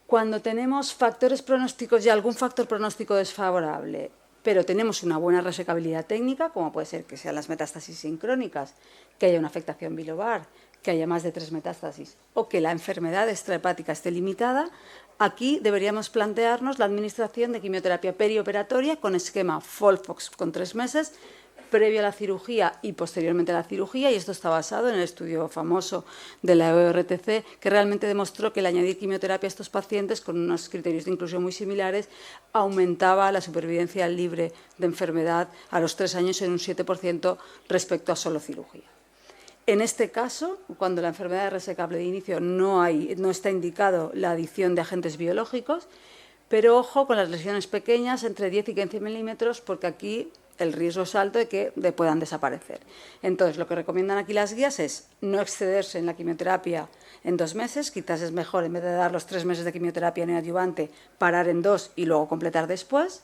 Cuando tenemos factores pronósticos y algún factor pronóstico desfavorable, pero tenemos una buena resecabilidad técnica, como puede ser que sean las metástasis sincrónicas, que haya una afectación bilobar, que haya más de 3 metástasis o que la enfermedad extrahepática esté limitada, aquí deberíamos plantearnos la administración de quimioterapia perioperatoria con esquema FOLFOX con 3 meses, previo a la cirugía y posteriormente a la cirugía, y esto está basado en el estudio famoso de la EORTC, que realmente demostró que el añadir quimioterapia a estos pacientes con unos criterios de inclusión muy similares aumentaba la supervivencia libre de enfermedad a los 3 años en un 7% respecto a solo cirugía. En este caso, cuando la enfermedad es resecable de inicio, no está indicado la adición de agentes biológicos, pero ojo con las lesiones pequeñas, entre 10 y 15 milímetros, porque aquí el riesgo es alto de que puedan desaparecer. Entonces, lo que recomiendan aquí las guías es no excederse en la quimioterapia en 2 meses, quizás es mejor, en vez de dar los 3 meses de quimioterapia neoadyuvante, parar en 2 y luego completar después,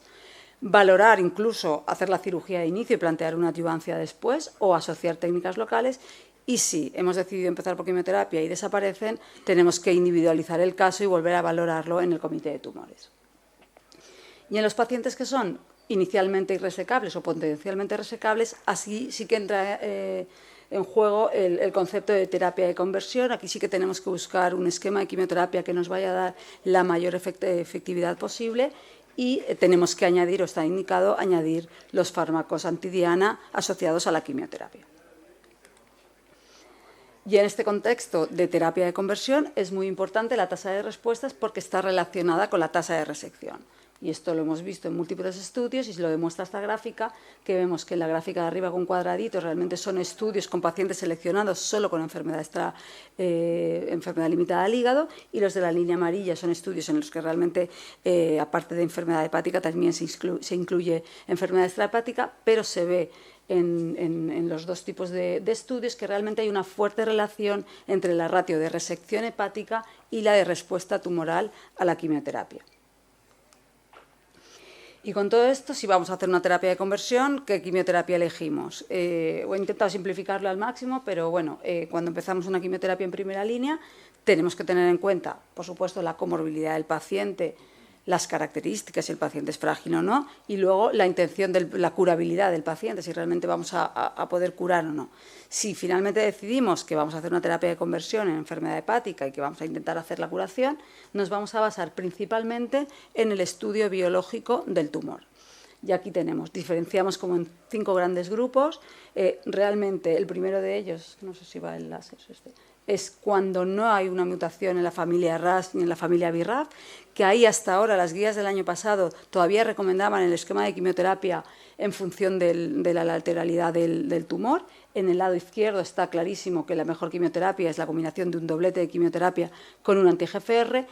valorar incluso hacer la cirugía de inicio y plantear una adyuvancia después, o asociar técnicas locales. Y si hemos decidido empezar por quimioterapia y desaparecen, tenemos que individualizar el caso y volver a valorarlo en el comité de tumores. Y en los pacientes que son inicialmente irresecables o potencialmente resecables, así sí que entra en juego el concepto de terapia de conversión. Aquí sí que tenemos que buscar un esquema de quimioterapia que nos vaya a dar la mayor efectividad posible y tenemos que añadir, o está indicado, añadir los fármacos antidiana asociados a la quimioterapia. Y en este contexto de terapia de conversión es muy importante la tasa de respuestas porque está relacionada con la tasa de resección. Y esto lo hemos visto en múltiples estudios y se lo demuestra esta gráfica, que vemos que en la gráfica de arriba con cuadraditos realmente son estudios con pacientes seleccionados solo con enfermedad limitada al hígado, y los de la línea amarilla son estudios en los que realmente, aparte de enfermedad hepática, también se incluye enfermedad extrahepática, pero se ve en los dos tipos de estudios que realmente hay una fuerte relación entre la ratio de resección hepática y la de respuesta tumoral a la quimioterapia. Y con todo esto, si vamos a hacer una terapia de conversión, ¿qué quimioterapia elegimos? He intentado simplificarlo al máximo, pero bueno, cuando empezamos una quimioterapia en primera línea, tenemos que tener en cuenta, por supuesto, la comorbilidad del paciente, las características, si el paciente es frágil o no, y luego la intención de la curabilidad del paciente, si realmente vamos a poder curar o no. Si finalmente decidimos que vamos a hacer una terapia de conversión en enfermedad hepática y que vamos a intentar hacer la curación, nos vamos a basar principalmente en el estudio biológico del tumor. Y aquí diferenciamos como en 5 grandes grupos. Realmente el primero de ellos, no sé si va el láser, es cuando no hay una mutación en la familia RAS ni en la familia BRAF, que ahí hasta ahora las guías del año pasado todavía recomendaban el esquema de quimioterapia en función de la lateralidad del tumor. En el lado izquierdo está clarísimo que la mejor quimioterapia es la combinación de un doblete de quimioterapia con un anti-GFR.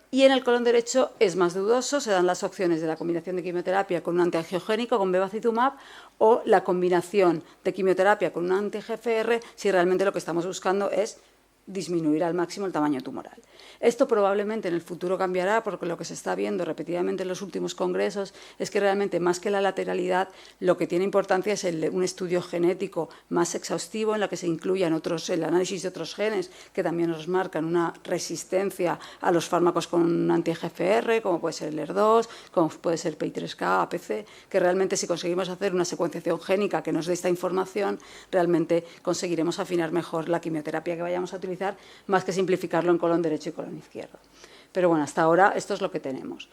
Y en el colon derecho es más dudoso, se dan las opciones de la combinación de quimioterapia con un antiangiogénico, con bevacizumab, o la combinación de quimioterapia con un anti-GFR si realmente lo que estamos buscando es disminuir al máximo el tamaño tumoral. Esto probablemente en el futuro cambiará, porque lo que se está viendo repetidamente en los últimos congresos es que realmente más que la lateralidad lo que tiene importancia es un estudio genético más exhaustivo en el que se incluyan el análisis de otros genes que también nos marcan una resistencia a los fármacos con anti-GFR, como puede ser el ER2, como puede ser PI3K, APC, que realmente si conseguimos hacer una secuenciación génica que nos dé esta información, realmente conseguiremos afinar mejor la quimioterapia que vayamos a utilizar, más que simplificarlo en colon derecho y colon izquierdo. Pero bueno, hasta ahora esto es lo que tenemos.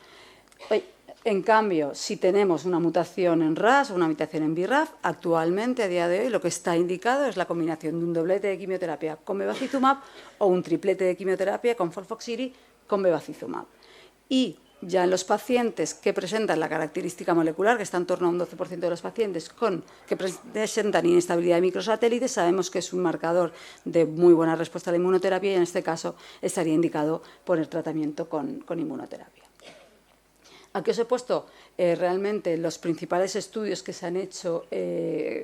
En cambio, si tenemos una mutación en RAS o una mutación en BRAF, actualmente, a día de hoy, lo que está indicado es la combinación de un doblete de quimioterapia con bevacizumab o un triplete de quimioterapia con FOLFOXIRI con bevacizumab. Y ya en los pacientes que presentan la característica molecular, que está en torno a un 12% de los pacientes que presentan inestabilidad de microsatélites, sabemos que es un marcador de muy buena respuesta a la inmunoterapia y en este caso estaría indicado poner tratamiento con inmunoterapia. Aquí os he puesto realmente los principales estudios que se han hecho,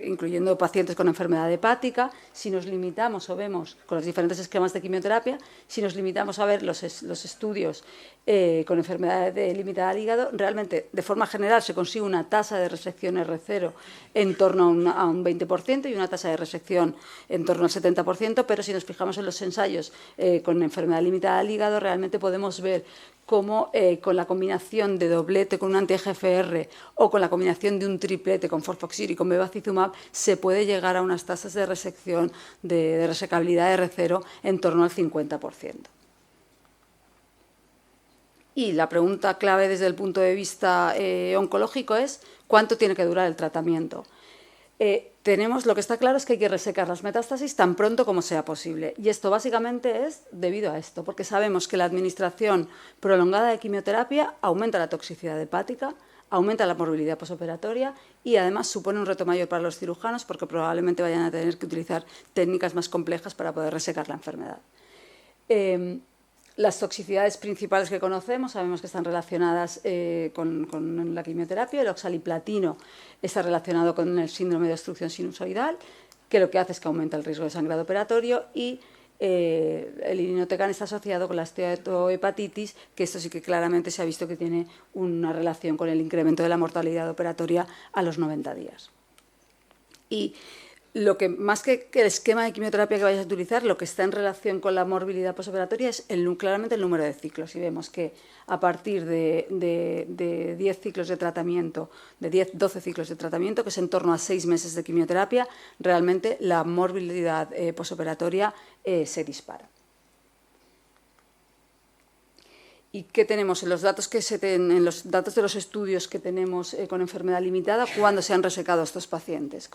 incluyendo pacientes con enfermedad hepática. Si nos limitamos o vemos con los diferentes esquemas de quimioterapia, si nos limitamos a ver los estudios con enfermedad limitada al hígado, realmente de forma general se consigue una tasa de resección R0 en torno a un 20% y una tasa de resección en torno al 70%, pero si nos fijamos en los ensayos con enfermedad limitada al hígado, realmente podemos ver cómo con la combinación de doblete con un anti-EGFR o con la combinación de un triplete con FOLFOXIRI y con bevacizumab se puede llegar a unas tasas de resección de resecabilidad R0 en torno al 50%. Y la pregunta clave desde el punto de vista oncológico es ¿cuánto tiene que durar el tratamiento? Lo que está claro es que hay que resecar las metástasis tan pronto como sea posible. Y esto básicamente es debido a esto, porque sabemos que la administración prolongada de quimioterapia aumenta la toxicidad hepática, aumenta la morbilidad posoperatoria y además supone un reto mayor para los cirujanos porque probablemente vayan a tener que utilizar técnicas más complejas para poder resecar la enfermedad. Las toxicidades principales que conocemos sabemos que están relacionadas con la quimioterapia. El oxaliplatino está relacionado con el síndrome de obstrucción sinusoidal, que lo que hace es que aumenta el riesgo de sangrado operatorio, y el irinotecan está asociado con la esteatohepatitis, que esto sí que claramente se ha visto que tiene una relación con el incremento de la mortalidad operatoria a los 90 días. Y lo que más que el esquema de quimioterapia que vayas a utilizar, lo que está en relación con la morbilidad posoperatoria es claramente el número de ciclos. Y vemos que a partir de 10 ciclos de tratamiento, de 12 ciclos de tratamiento, que es en torno a 6 meses de quimioterapia, realmente la morbilidad posoperatoria se dispara. ¿Y qué tenemos en los datos en los datos de los estudios que tenemos con enfermedad limitada cuando se han resecado estos pacientes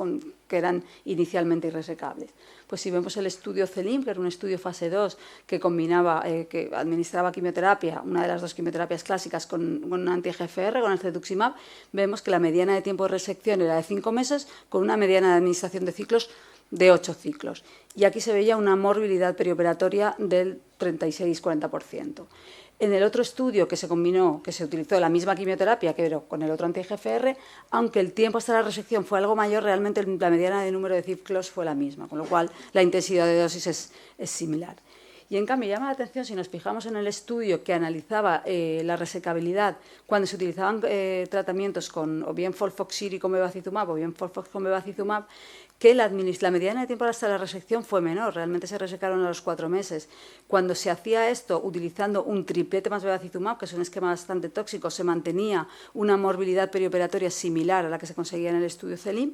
que eran inicialmente irresecables? Pues si vemos el estudio CELIM, que era un estudio fase 2 que combinaba, que administraba quimioterapia, una de las dos quimioterapias clásicas con un anti-EGFR, con el cetuximab, vemos que la mediana de tiempo de resección era de 5 meses con una mediana de administración de ciclos de 8 ciclos. Y aquí se veía una morbilidad perioperatoria del 36-40%. En el otro estudio que se combinó, que se utilizó la misma quimioterapia que con el otro anti-EGFR, aunque el tiempo hasta la resección fue algo mayor, realmente la mediana de número de ciclos fue la misma, con lo cual la intensidad de dosis es similar. Y en cambio llama la atención si nos fijamos en el estudio que analizaba la resecabilidad cuando se utilizaban tratamientos con o bien FOLFOXIRI con bevacizumab o bien FOLFOX con bevacizumab, que la mediana de tiempo hasta la resección fue menor, realmente se resecaron a los 4 meses. Cuando se hacía esto utilizando un triplete más bevacizumab, que es un esquema bastante tóxico, se mantenía una morbilidad perioperatoria similar a la que se conseguía en el estudio CELIM,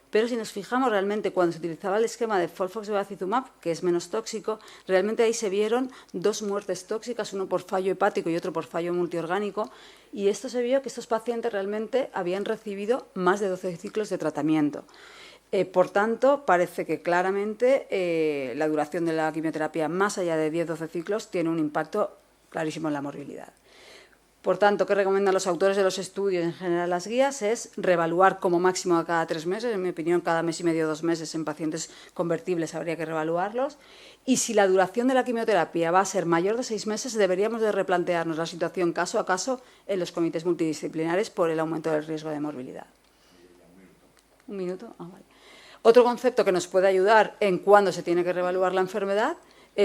pero si nos fijamos realmente cuando se utilizaba el esquema de FOLFOX bevacizumab, que es menos tóxico, realmente ahí se vieron 2 muertes tóxicas, uno por fallo hepático y otro por fallo multiorgánico, y esto se vio que estos pacientes realmente habían recibido más de 12 ciclos de tratamiento. Por tanto, parece que claramente la duración de la quimioterapia más allá de 10-12 ciclos tiene un impacto clarísimo en la morbilidad. Por tanto, ¿qué recomiendan los autores de los estudios, en general las guías? Es reevaluar como máximo a cada 3 meses, en mi opinión cada mes y medio, 2 meses en pacientes convertibles habría que reevaluarlos. Y si la duración de la quimioterapia va a ser mayor de 6 meses, deberíamos de replantearnos la situación caso a caso en los comités multidisciplinares por el aumento del riesgo de morbilidad. ¿Un minuto? Ah, vale. Otro concepto que nos puede ayudar en cuándo se tiene que reevaluar la enfermedad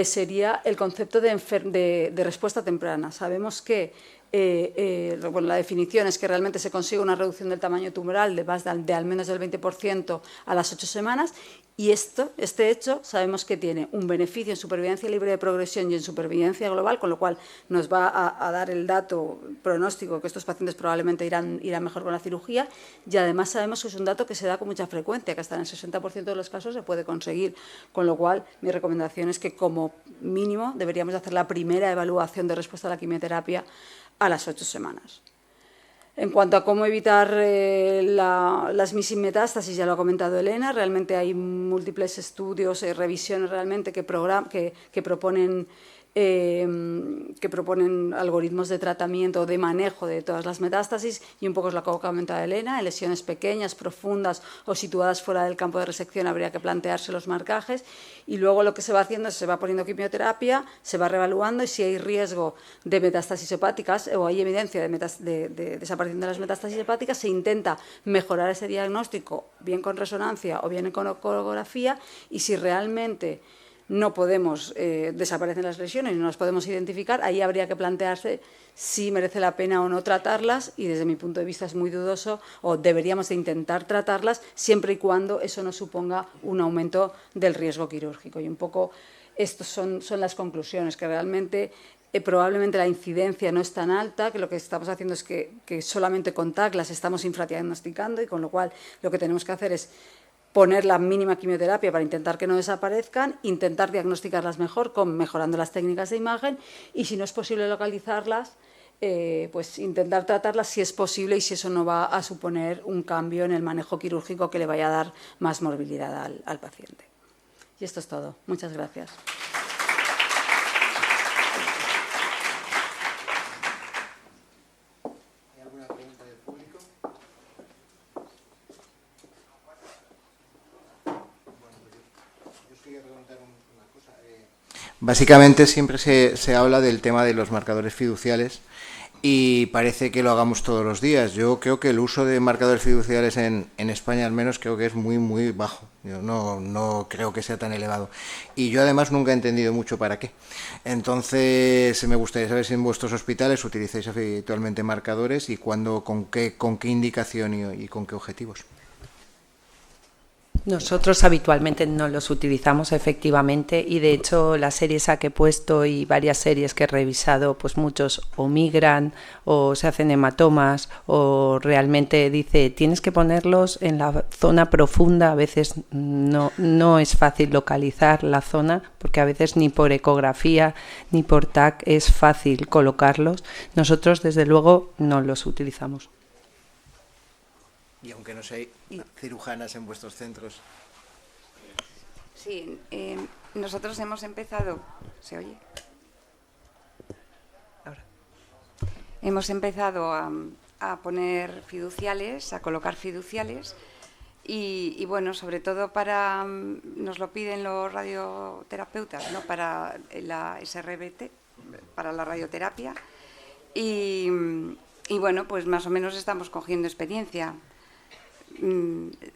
sería el concepto de respuesta temprana. Sabemos que bueno, la definición es que realmente se consigue una reducción del tamaño tumoral de al menos del 20% a las 8 semanas y este hecho sabemos que tiene un beneficio en supervivencia libre de progresión y en supervivencia global, con lo cual nos va a dar el dato pronóstico que estos pacientes probablemente irán mejor con la cirugía y además sabemos que es un dato que se da con mucha frecuencia, que hasta en el 60% de los casos se puede conseguir, con lo cual mi recomendación es que como mínimo deberíamos hacer la primera evaluación de respuesta a la quimioterapia a las 8 semanas. En cuanto a cómo evitar las missing metástasis, ya lo ha comentado Elena, realmente hay múltiples estudios, revisiones realmente que proponen algoritmos de tratamiento, de manejo de todas las metástasis, y un poco es lo que ha comentado Elena: en lesiones pequeñas, profundas o situadas fuera del campo de resección habría que plantearse los marcajes, y luego lo que se va haciendo es se va poniendo quimioterapia, se va reevaluando, y si hay riesgo de metástasis hepáticas o hay evidencia de desaparición de las metástasis hepáticas, se intenta mejorar ese diagnóstico, bien con resonancia o bien con ecografía, y si realmente no podemos, desaparecen las lesiones y no las podemos identificar, ahí habría que plantearse si merece la pena o no tratarlas, y desde mi punto de vista es muy dudoso, o deberíamos de intentar tratarlas siempre y cuando eso no suponga un aumento del riesgo quirúrgico. Y un poco estas son las conclusiones, que realmente probablemente la incidencia no es tan alta, que lo que estamos haciendo es que solamente con TAC las estamos infradiagnosticando, y con lo cual lo que tenemos que hacer es poner la mínima quimioterapia para intentar que no desaparezcan, intentar diagnosticarlas mejor mejorando las técnicas de imagen, y si no es posible localizarlas, pues intentar tratarlas si es posible, y si eso no va a suponer un cambio en el manejo quirúrgico que le vaya a dar más morbilidad al paciente. Y esto es todo. Muchas gracias. Básicamente siempre se habla del tema de los marcadores fiduciales, y parece que lo hagamos todos los días. Yo creo que el uso de marcadores fiduciales en España, al menos, creo que es muy, muy bajo. Yo no creo que sea tan elevado. Y yo además nunca he entendido mucho para qué. Entonces me gustaría saber si en vuestros hospitales utilizáis habitualmente marcadores, y cuándo, con qué indicación y con qué objetivos. Nosotros habitualmente no los utilizamos, efectivamente, y de hecho la serie esa que he puesto y varias series que he revisado, pues muchos o migran o se hacen hematomas, o realmente dice tienes que ponerlos en la zona profunda. A veces no es fácil localizar la zona, porque a veces ni por ecografía ni por TAC es fácil colocarlos. Nosotros desde luego no los utilizamos. Y aunque no seáis cirujanas en vuestros centros. Sí, nosotros hemos empezado... ¿Se oye? Ahora. Hemos empezado a poner fiduciales, a colocar fiduciales, y bueno, sobre todo nos lo piden los radioterapeutas, ¿no? Para la SRBT, para la radioterapia, y bueno, pues más o menos estamos cogiendo experiencia.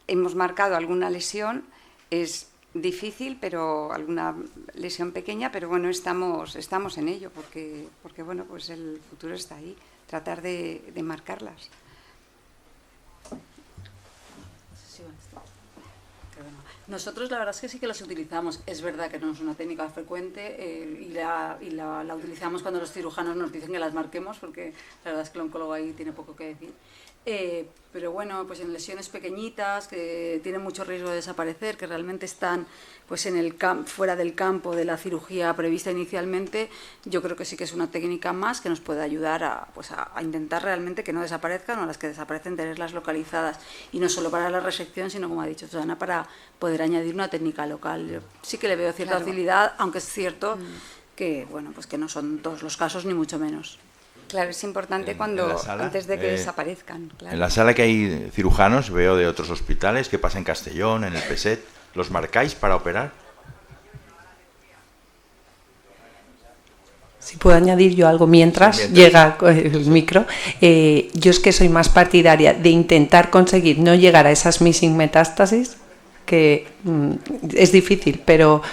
Hemos marcado alguna lesión, es difícil, pero alguna lesión pequeña, pero bueno, estamos en ello, porque bueno, pues el futuro está ahí, tratar de marcarlas. Nosotros la verdad es que sí que las utilizamos. Es verdad que no es una técnica frecuente, y la utilizamos cuando los cirujanos nos dicen que las marquemos, porque la verdad es que el oncólogo ahí tiene poco que decir. Pero bueno, pues en lesiones pequeñitas que tienen mucho riesgo de desaparecer, que realmente están pues fuera del campo de la cirugía prevista inicialmente, yo creo que sí que es una técnica más que nos puede ayudar a intentar realmente que no desaparezcan, o a las que desaparecen tenerlas localizadas, y no solo para la resección, sino, como ha dicho Susana, para poder añadir una técnica local. Yo sí que le veo cierta facilidad, aunque es cierto que bueno, pues que no son todos los casos, ni mucho menos. Claro, es importante antes de que desaparezcan. Claro. En la sala que hay cirujanos, veo de otros hospitales, que pasa en Castellón, en el PESET, ¿los marcáis para operar? Si puedo añadir yo algo mientras llega el micro. Yo es que soy más partidaria de intentar conseguir no llegar a esas missing metástasis, que es difícil, pero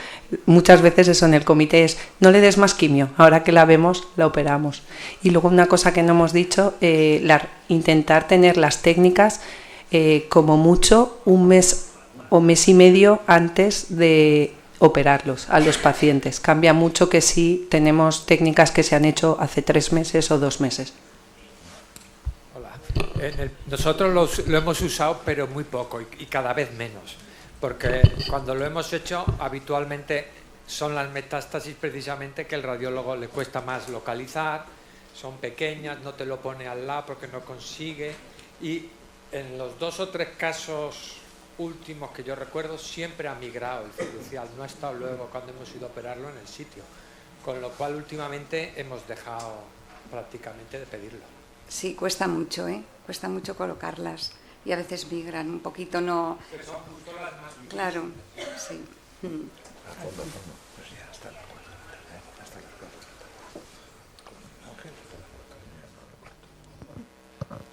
muchas veces eso en el comité es no le des más quimio, ahora que la vemos la operamos. Y luego una cosa que no hemos dicho, intentar tener las técnicas como mucho un mes o mes y medio antes de operarlos a los pacientes. Cambia mucho que si tenemos técnicas que se han hecho hace 3 meses o 2 meses. Hola. Nosotros lo hemos usado, pero muy poco y cada vez menos. Porque cuando lo hemos hecho, habitualmente son las metástasis precisamente que el radiólogo le cuesta más localizar, son pequeñas, no te lo pone al lado porque no consigue, y en los 2 o 3 casos últimos que yo recuerdo siempre ha migrado el fiducial, no ha estado luego cuando hemos ido a operarlo en el sitio, con lo cual últimamente hemos dejado prácticamente de pedirlo. Sí, cuesta mucho, cuesta mucho colocarlas y a veces migran un poquito, no... Pero son justo las más visibles. Claro, sí.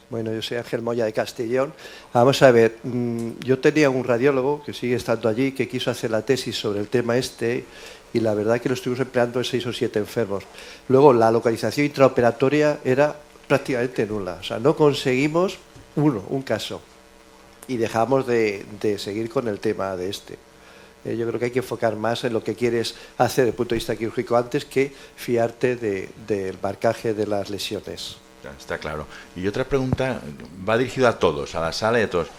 Bueno, yo soy Ángel Moya de Castellón. Vamos a ver, yo tenía un radiólogo que sigue estando allí, que quiso hacer la tesis sobre el tema este, y la verdad que lo estuvimos empleando en 6 o 7 enfermos. Luego, la localización intraoperatoria era prácticamente nula. O sea, no conseguimos un caso. Y dejamos de seguir con el tema de este. Yo creo que hay que enfocar más en lo que quieres hacer desde el punto de vista quirúrgico antes que fiarte del marcaje de las lesiones. Está claro. Y otra pregunta va dirigida a todos, a la sala y a todos.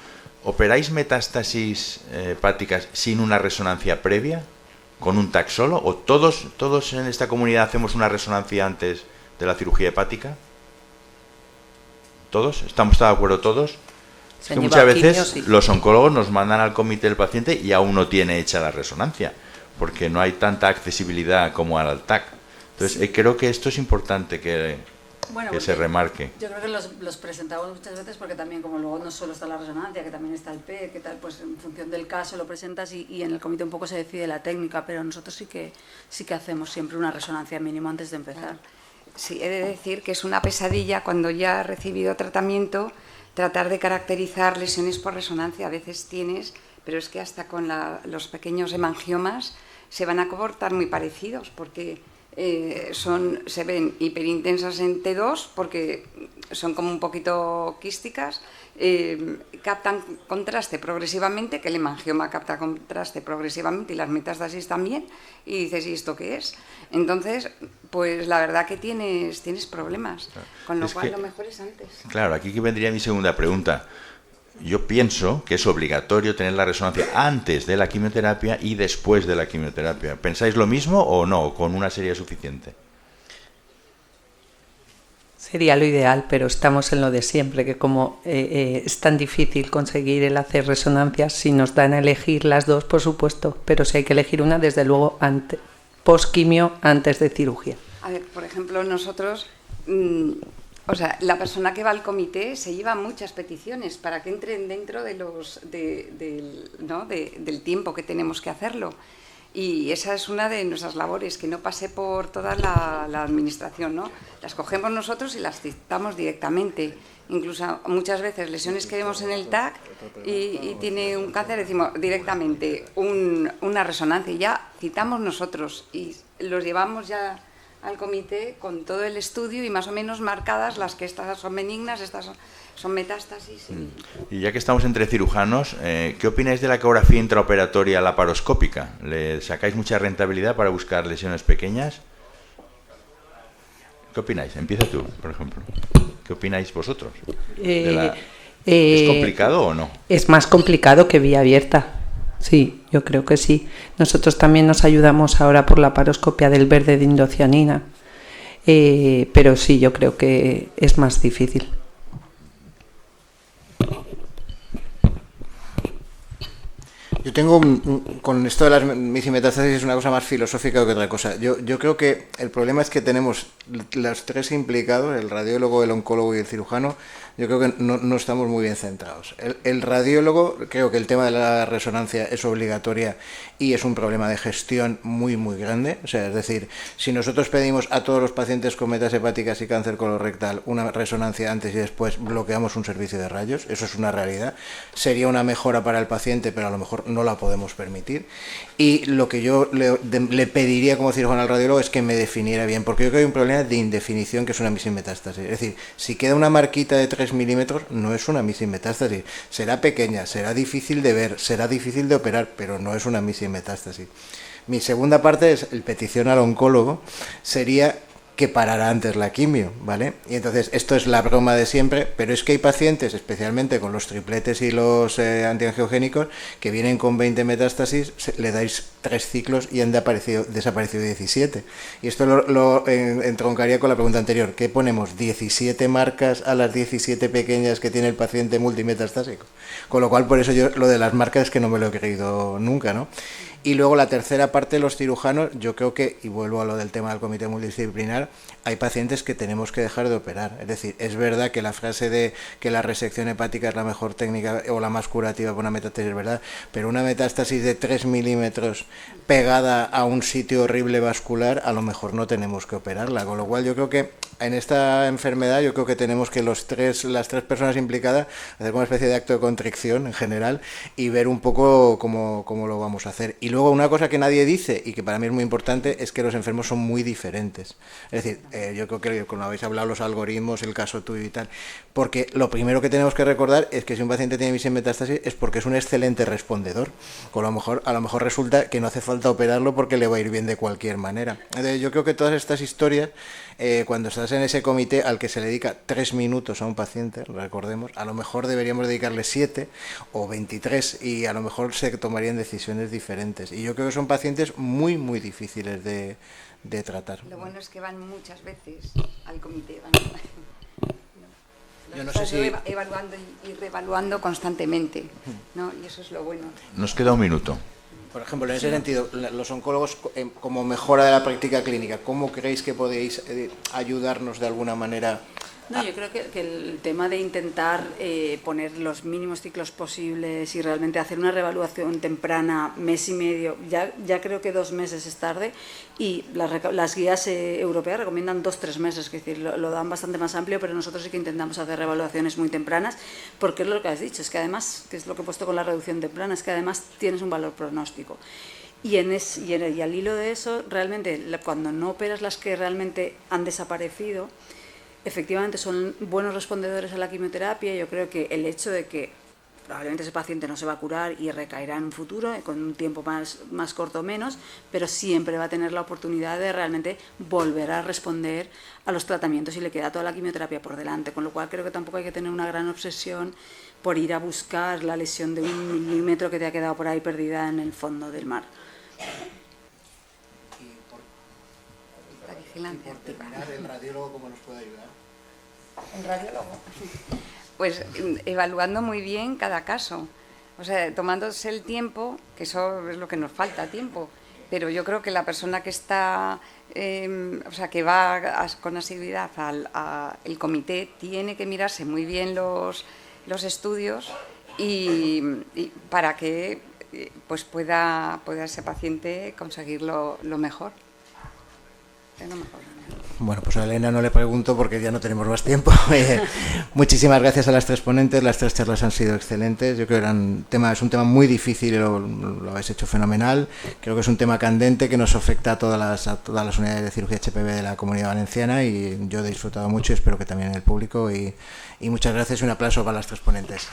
¿Operáis metástasis hepáticas sin una resonancia previa? ¿Con un TAC solo? ¿O todos en esta comunidad hacemos una resonancia antes de la cirugía hepática? ¿Todos? ¿Estamos de acuerdo todos? Es que muchas veces los oncólogos nos mandan al comité del paciente y aún no tiene hecha la resonancia, porque no hay tanta accesibilidad como al TAC. Entonces, creo que esto es importante que se remarque. Yo creo que los presentamos muchas veces porque también, como luego no solo está la resonancia, que también está el PET, que tal, pues en función del caso lo presentas y en el comité un poco se decide la técnica, pero nosotros sí que hacemos siempre una resonancia mínimo antes de empezar. Sí, he de decir que es una pesadilla cuando ya ha recibido tratamiento tratar de caracterizar lesiones por resonancia. A veces tienes, pero es que hasta con los pequeños hemangiomas se van a comportar muy parecidos porque se ven hiperintensas en T2 porque son como un poquito quísticas, captan contraste progresivamente, que el hemangioma capta contraste progresivamente y las metástasis también, y dices, ¿y esto qué es? Entonces, pues la verdad que tienes problemas, con lo cual lo mejor es antes. Claro, aquí que vendría mi segunda pregunta. Yo pienso que es obligatorio tener la resonancia antes de la quimioterapia y después de la quimioterapia. ¿Pensáis lo mismo o no? ¿Con una sería suficiente? Sería lo ideal, pero estamos en lo de siempre, que como es tan difícil conseguir el hacer resonancias, si nos dan a elegir las dos, por supuesto, pero si hay que elegir una, desde luego, post-quimio, antes de cirugía. A ver, por ejemplo, nosotros... O sea, la persona que va al comité se lleva muchas peticiones para que entren dentro de del tiempo que tenemos que hacerlo. Y esa es una de nuestras labores, que no pase por toda la administración, ¿no? Las cogemos nosotros y las citamos directamente. Incluso muchas veces lesiones que vemos en el TAC y tiene un cáncer, decimos directamente una resonancia y ya citamos nosotros y los llevamos ya al comité con todo el estudio y más o menos marcadas las que estas son benignas, estas son metástasis. Y ya que estamos entre cirujanos, ¿qué opináis de la ecografía intraoperatoria laparoscópica? ¿Le sacáis mucha rentabilidad para buscar lesiones pequeñas? ¿Qué opináis? Empieza tú, por ejemplo. ¿Qué opináis vosotros? ¿Es complicado o no? Es más complicado que vía abierta. Sí, yo creo que sí. Nosotros también nos ayudamos ahora por la paroscopia del verde de indocianina, pero sí, yo creo que es más difícil. Yo tengo, con esto de las misimetástasis, es una cosa más filosófica que otra cosa. Yo creo que el problema es que tenemos los tres implicados, el radiólogo, el oncólogo y el cirujano. Yo creo que no estamos muy bien centrados. El radiólogo, creo que el tema de la resonancia es obligatoria y es un problema de gestión muy, muy grande. O sea, es decir, si nosotros pedimos a todos los pacientes con metas hepáticas y cáncer colorectal una resonancia antes y después, bloqueamos un servicio de rayos. Eso es una realidad. Sería una mejora para el paciente, pero a lo mejor no la podemos permitir. Y lo que yo le pediría como cirujano al radiólogo es que me definiera bien, porque yo creo que hay un problema de indefinición que es una misimetástasis. Es decir, si queda una marquita de 3 milímetros, no es una misimetástasis. Será pequeña, será difícil de ver, será difícil de operar, pero no es una misimetástasis. Mi segunda parte es el petición al oncólogo, sería que parara antes la quimio, ¿vale? Y entonces esto es la broma de siempre, pero es que hay pacientes, especialmente con los tripletes y los antiangiogénicos, que vienen con 20 metástasis, le dais 3 ciclos y han desaparecido 17. Y esto lo entroncaría con la pregunta anterior. ¿Qué ponemos? 17 marcas a las 17 pequeñas que tiene el paciente multimetastásico. Con lo cual, por eso yo lo de las marcas es que no me lo he creído nunca, ¿no? Y luego la tercera parte, los cirujanos, yo creo que, y vuelvo a lo del tema del comité multidisciplinar, hay pacientes que tenemos que dejar de operar. Es decir, es verdad que la frase de que la resección hepática es la mejor técnica o la más curativa para una metástasis es verdad, pero una metástasis de 3 milímetros pegada a un sitio horrible vascular, a lo mejor no tenemos que operarla. Con lo cual yo creo que en esta enfermedad yo creo que tenemos que las tres personas implicadas hacer una especie de acto de contrición en general y ver un poco cómo lo vamos a hacer. Y luego una cosa que nadie dice y que para mí es muy importante es que los enfermos son muy diferentes. Es decir, yo creo que cuando habéis hablado los algoritmos, el caso tuyo y tal, porque lo primero que tenemos que recordar es que si un paciente tiene metástasis es porque es un excelente respondedor. A lo mejor resulta que no hace falta operarlo porque le va a ir bien de cualquier manera. Entonces, yo creo que todas estas historias, cuando estás en ese comité al que se le dedica 3 minutos a un paciente, recordemos, a lo mejor deberíamos dedicarle 7 o 23 y a lo mejor se tomarían decisiones diferentes. Y yo creo que son pacientes muy, muy difíciles de tratar. Lo bueno es que van muchas veces al comité. Yo no sé si... evaluando y reevaluando constantemente, ¿no? Y eso es lo bueno. Nos queda un minuto. Por ejemplo, en ese sentido, los oncólogos, como mejora de la práctica clínica, ¿cómo creéis que podéis ayudarnos de alguna manera? No, yo creo que el tema de intentar poner los mínimos ciclos posibles y realmente hacer una reevaluación temprana, mes y medio, ya creo que 2 meses es tarde, y las guías europeas recomiendan 2-3 meses, es decir, lo dan bastante más amplio, pero nosotros sí que intentamos hacer reevaluaciones muy tempranas, porque es lo que has dicho, es que además, que es lo que he puesto con la reducción temprana, es que además tienes un valor pronóstico. Y al hilo de eso, realmente, cuando no operas las que realmente han desaparecido, efectivamente son buenos respondedores a la quimioterapia. Yo creo que el hecho de que probablemente ese paciente no se va a curar y recaerá en un futuro, con un tiempo más corto o menos, pero siempre va a tener la oportunidad de realmente volver a responder a los tratamientos y le queda toda la quimioterapia por delante, con lo cual creo que tampoco hay que tener una gran obsesión por ir a buscar la lesión de 1 milímetro que te ha quedado por ahí perdida en el fondo del mar. La vigilancia activa. ¿El radiólogo cómo nos puede ayudar? El radiólogo. Pues evaluando muy bien cada caso, o sea, tomándose el tiempo, que eso es lo que nos falta, tiempo, pero yo creo que la persona que está, o sea, que va con asiduidad al comité tiene que mirarse muy bien los estudios y para que pues pueda ese paciente conseguir lo mejor. Bueno, pues a Elena no le pregunto porque ya no tenemos más tiempo. Muchísimas gracias a las 3 ponentes, las 3 charlas han sido excelentes. Yo creo que es un tema muy difícil y lo habéis hecho fenomenal. Creo que es un tema candente que nos afecta a todas las unidades de cirugía HPV de la Comunidad Valenciana y yo he disfrutado mucho y espero que también el público. Y muchas gracias y un aplauso para las 3 ponentes.